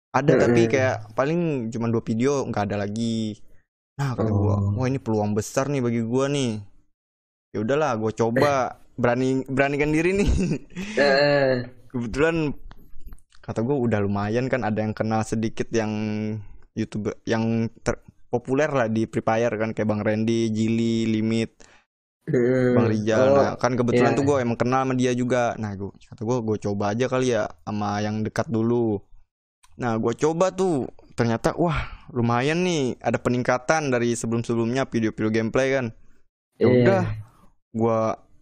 [SPEAKER 1] Ada tapi kayak paling cuma 2 video, nggak ada lagi. Nah kata gue, wah ini peluang besar nih bagi gue nih. Ya udahlah, gue coba beranikan diri nih. Kebetulan kata gue udah lumayan kan, ada yang kenal sedikit yang YouTuber yang populer lah di Free Fire kan, kayak Bang Randy, Jili, Limit, Bang Rijal. Nah kan kebetulan tuh gue emang kenal sama dia juga. Nah kata gue coba aja kali ya sama yang dekat dulu. Nah gue coba tuh, ternyata wah lumayan nih, ada peningkatan dari sebelum-sebelumnya video-video gameplay kan. Ya udah, gue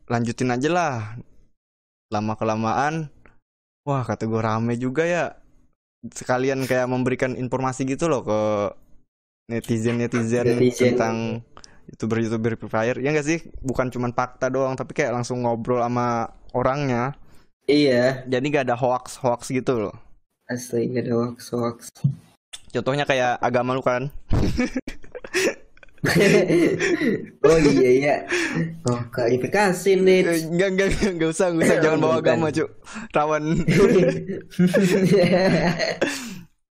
[SPEAKER 1] lanjutin aja lah. Lama kelamaan, wah kata gue rame juga ya. Sekalian kayak memberikan informasi gitu loh ke netizen tentang YouTuber Free Fire. Ya nggak sih, bukan cuma fakta doang, tapi kayak langsung ngobrol sama orangnya.
[SPEAKER 2] Iya.
[SPEAKER 1] Jadi gak ada hoax gitu loh.
[SPEAKER 2] Asli gak ada hoax.
[SPEAKER 1] Contohnya kayak agama lu kan.
[SPEAKER 2] Oh iya. Oh klarifikasi nih.
[SPEAKER 1] Enggak usah jangan bawa agama cu, rawan.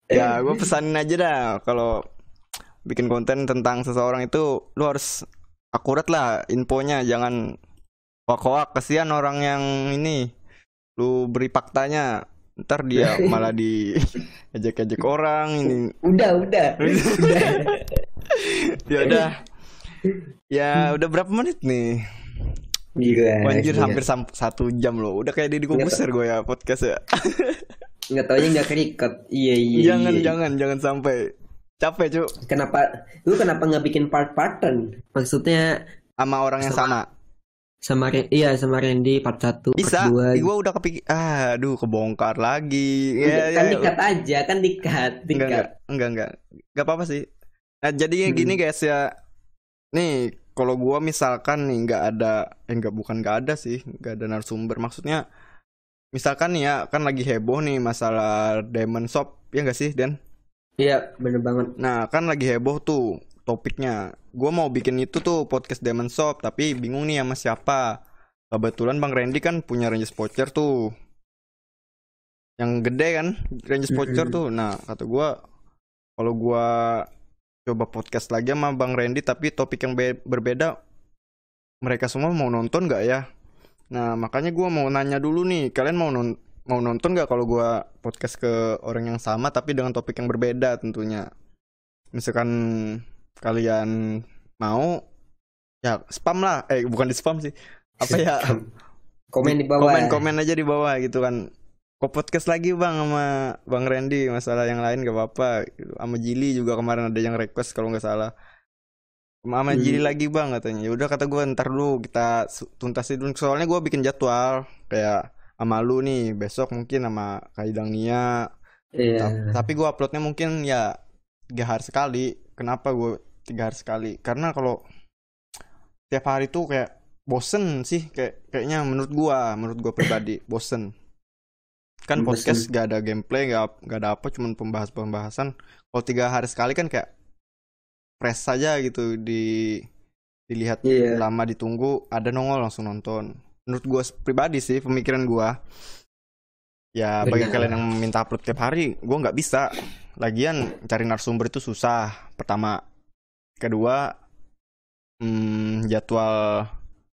[SPEAKER 1] Ya gue pesanin aja dah, kalau bikin konten tentang seseorang itu lu harus akurat lah infonya, jangan hoak-hoak. Kasihan orang yang ini lu beri faktanya, ntar dia malah di ejek orang ini.
[SPEAKER 2] Udah.
[SPEAKER 1] Ya udah berapa menit nih?
[SPEAKER 2] Gila.
[SPEAKER 1] Anjir hampir 1 jam loh. Udah kayak Deddy Corbuzier gue ya podcast ya.
[SPEAKER 2] Nggak taunya nggak kerikat. Iya.
[SPEAKER 1] Jangan sampai capek cu.
[SPEAKER 2] Kenapa nggak bikin part-partan? Maksudnya
[SPEAKER 1] sama orang yang sama
[SPEAKER 2] Randy part 1
[SPEAKER 1] bisa,
[SPEAKER 2] part 2.
[SPEAKER 1] Gue udah kepikir, aduh kebongkar lagi.
[SPEAKER 2] Dikat aja kan, dikat.
[SPEAKER 1] Enggak apa-apa sih. Nah jadi gini guys ya, nih kalau gue misalkan nih nggak ada narasumber, maksudnya misalkan nih ya kan lagi heboh nih masalah Diamond Shop, ya nggak sih Dan?
[SPEAKER 2] Iya bener banget.
[SPEAKER 1] Nah kan lagi heboh tuh topiknya. Gue mau bikin itu tuh podcast Diamond Shop, tapi bingung nih sama siapa. Kebetulan Bang Randy kan punya Rangers Voucher tuh, yang gede kan Rangers Voucher tuh. Nah kata gue, kalau gue coba podcast lagi sama Bang Randy tapi topik yang berbeda, mereka semua mau nonton nggak ya? Nah makanya gue mau nanya dulu nih, kalian mau nonton nggak kalau gue podcast ke orang yang sama tapi dengan topik yang berbeda tentunya. Misalkan kalian mau, ya spam lah, bukan di spam sih, apa ya,
[SPEAKER 2] komen di bawah,
[SPEAKER 1] komen aja di bawah gitu kan. Kok podcast lagi bang sama Bang Randy, masalah yang lain gak apa-apa gitu. Sama Jili juga kemarin ada yang request kalau nggak salah, sama Jili lagi bang katanya. Ya udah kata gue, ntar dulu kita tuntasin dulu, soalnya gue bikin jadwal kayak sama lu nih besok mungkin sama Kaidang Nia. Tapi gue uploadnya mungkin ya 3 hari sekali. Kenapa gue 3 hari sekali? Karena kalau tiap hari tuh kayak bosen sih, kayaknya menurut gue pribadi bosen. Kan podcast gak ada gameplay, gak ada apa, cuman pembahasan. Kalau 3 hari sekali kan kayak fresh saja gitu, dilihat lama, ditunggu, ada nongol langsung nonton. Menurut gue pribadi sih, pemikiran gue. Ya bagi kalian yang minta upload tiap hari, gue nggak bisa. Lagian cari narasumber itu susah. Pertama, kedua, jadwal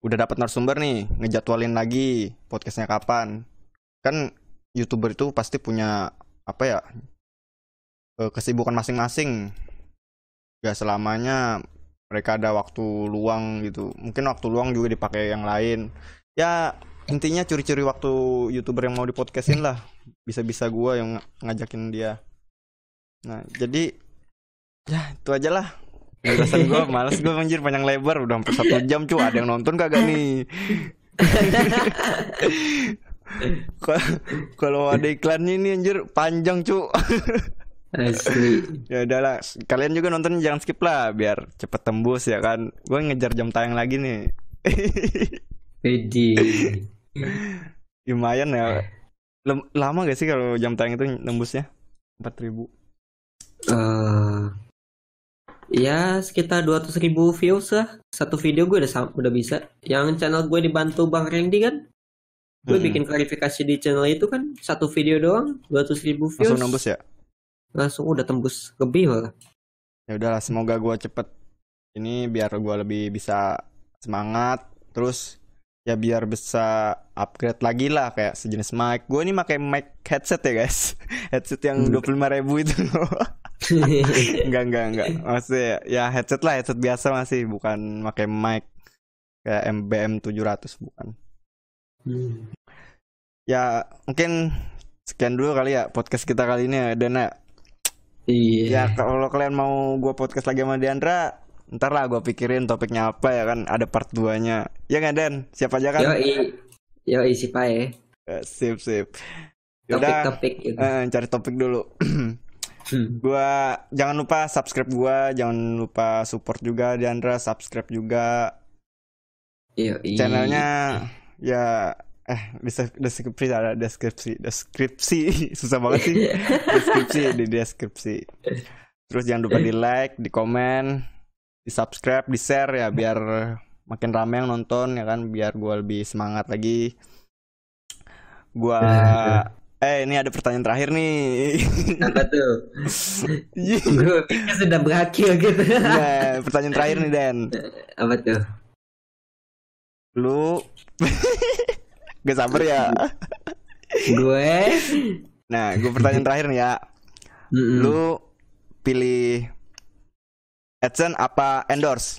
[SPEAKER 1] udah dapat narasumber nih, ngejadwalin lagi podcastnya kapan. Kan YouTuber itu pasti punya apa ya, kesibukan masing-masing. Gak selamanya mereka ada waktu luang gitu. Mungkin waktu luang juga dipakai yang lain. Ya intinya curi-curi waktu YouTuber yang mau dipodcastin lah. Bisa-bisa gue yang ngajakin dia. Nah jadi ya itu aja lah penjelasan gue. Males gue anjir panjang lebar, udah hampir 1 jam cuy. Ada yang nonton kagak nih? Kalau ada iklannya ini anjir panjang cu.
[SPEAKER 2] Asli.
[SPEAKER 1] Ya udahlah, kalian juga nonton jangan skip lah biar cepet tembus ya kan. Gue ngejar jam tayang lagi nih. Lumayan ya. Lama gak sih kalau jam tayang itu nembusnya? 4.000.
[SPEAKER 2] Ya sekitar 200.000 views lah. Satu video gue udah bisa. Yang channel gue dibantu Bang Randy kan. Gue bikin klarifikasi di channel itu kan, satu video doang 200.000 views.
[SPEAKER 1] Langsung nembus ya?
[SPEAKER 2] langsung udah tembus lebih malah.
[SPEAKER 1] Ya udahlah, semoga gue cepet ini biar gue lebih bisa semangat, terus ya biar bisa upgrade lagi lah kayak sejenis mic. Gue ini pakai mic headset ya guys, headset yang 25.000 itu. Enggak. Maksudnya ya headset lah, headset biasa masih, bukan pakai mic kayak MBM 700 bukan. Ya mungkin sekian dulu kali ya podcast kita kali ini ya Dana.
[SPEAKER 2] Iya.
[SPEAKER 1] Ya kalau kalian mau gue podcast lagi sama Diandra, ntar lah gue pikirin topiknya apa ya kan, ada part 2-nya. Ya nggak Dan? Siap aja kan?
[SPEAKER 2] Yo isi pae.
[SPEAKER 1] Sip. Yaudah,
[SPEAKER 2] Topik-topik gitu.
[SPEAKER 1] cari topik dulu. Gua jangan lupa subscribe gua, jangan lupa support juga Diandra, subscribe juga channelnya ya. Deskripsi ada deskripsi susah banget sih. deskripsi. Terus jangan lupa di like, di komen, di subscribe, di share ya biar makin ramai yang nonton ya kan, biar gua lebih semangat lagi. Gua ini ada pertanyaan terakhir nih.
[SPEAKER 2] Apa tuh? Gue pikir sudah berakhir gitu.
[SPEAKER 1] Nah, pertanyaan terakhir nih Dan.
[SPEAKER 2] Apa tuh?
[SPEAKER 1] Lu gak sabar ya.
[SPEAKER 2] Gue.
[SPEAKER 1] Nah, gue pertanyaan terakhir nih ya. Lu pilih AdSense apa endorse?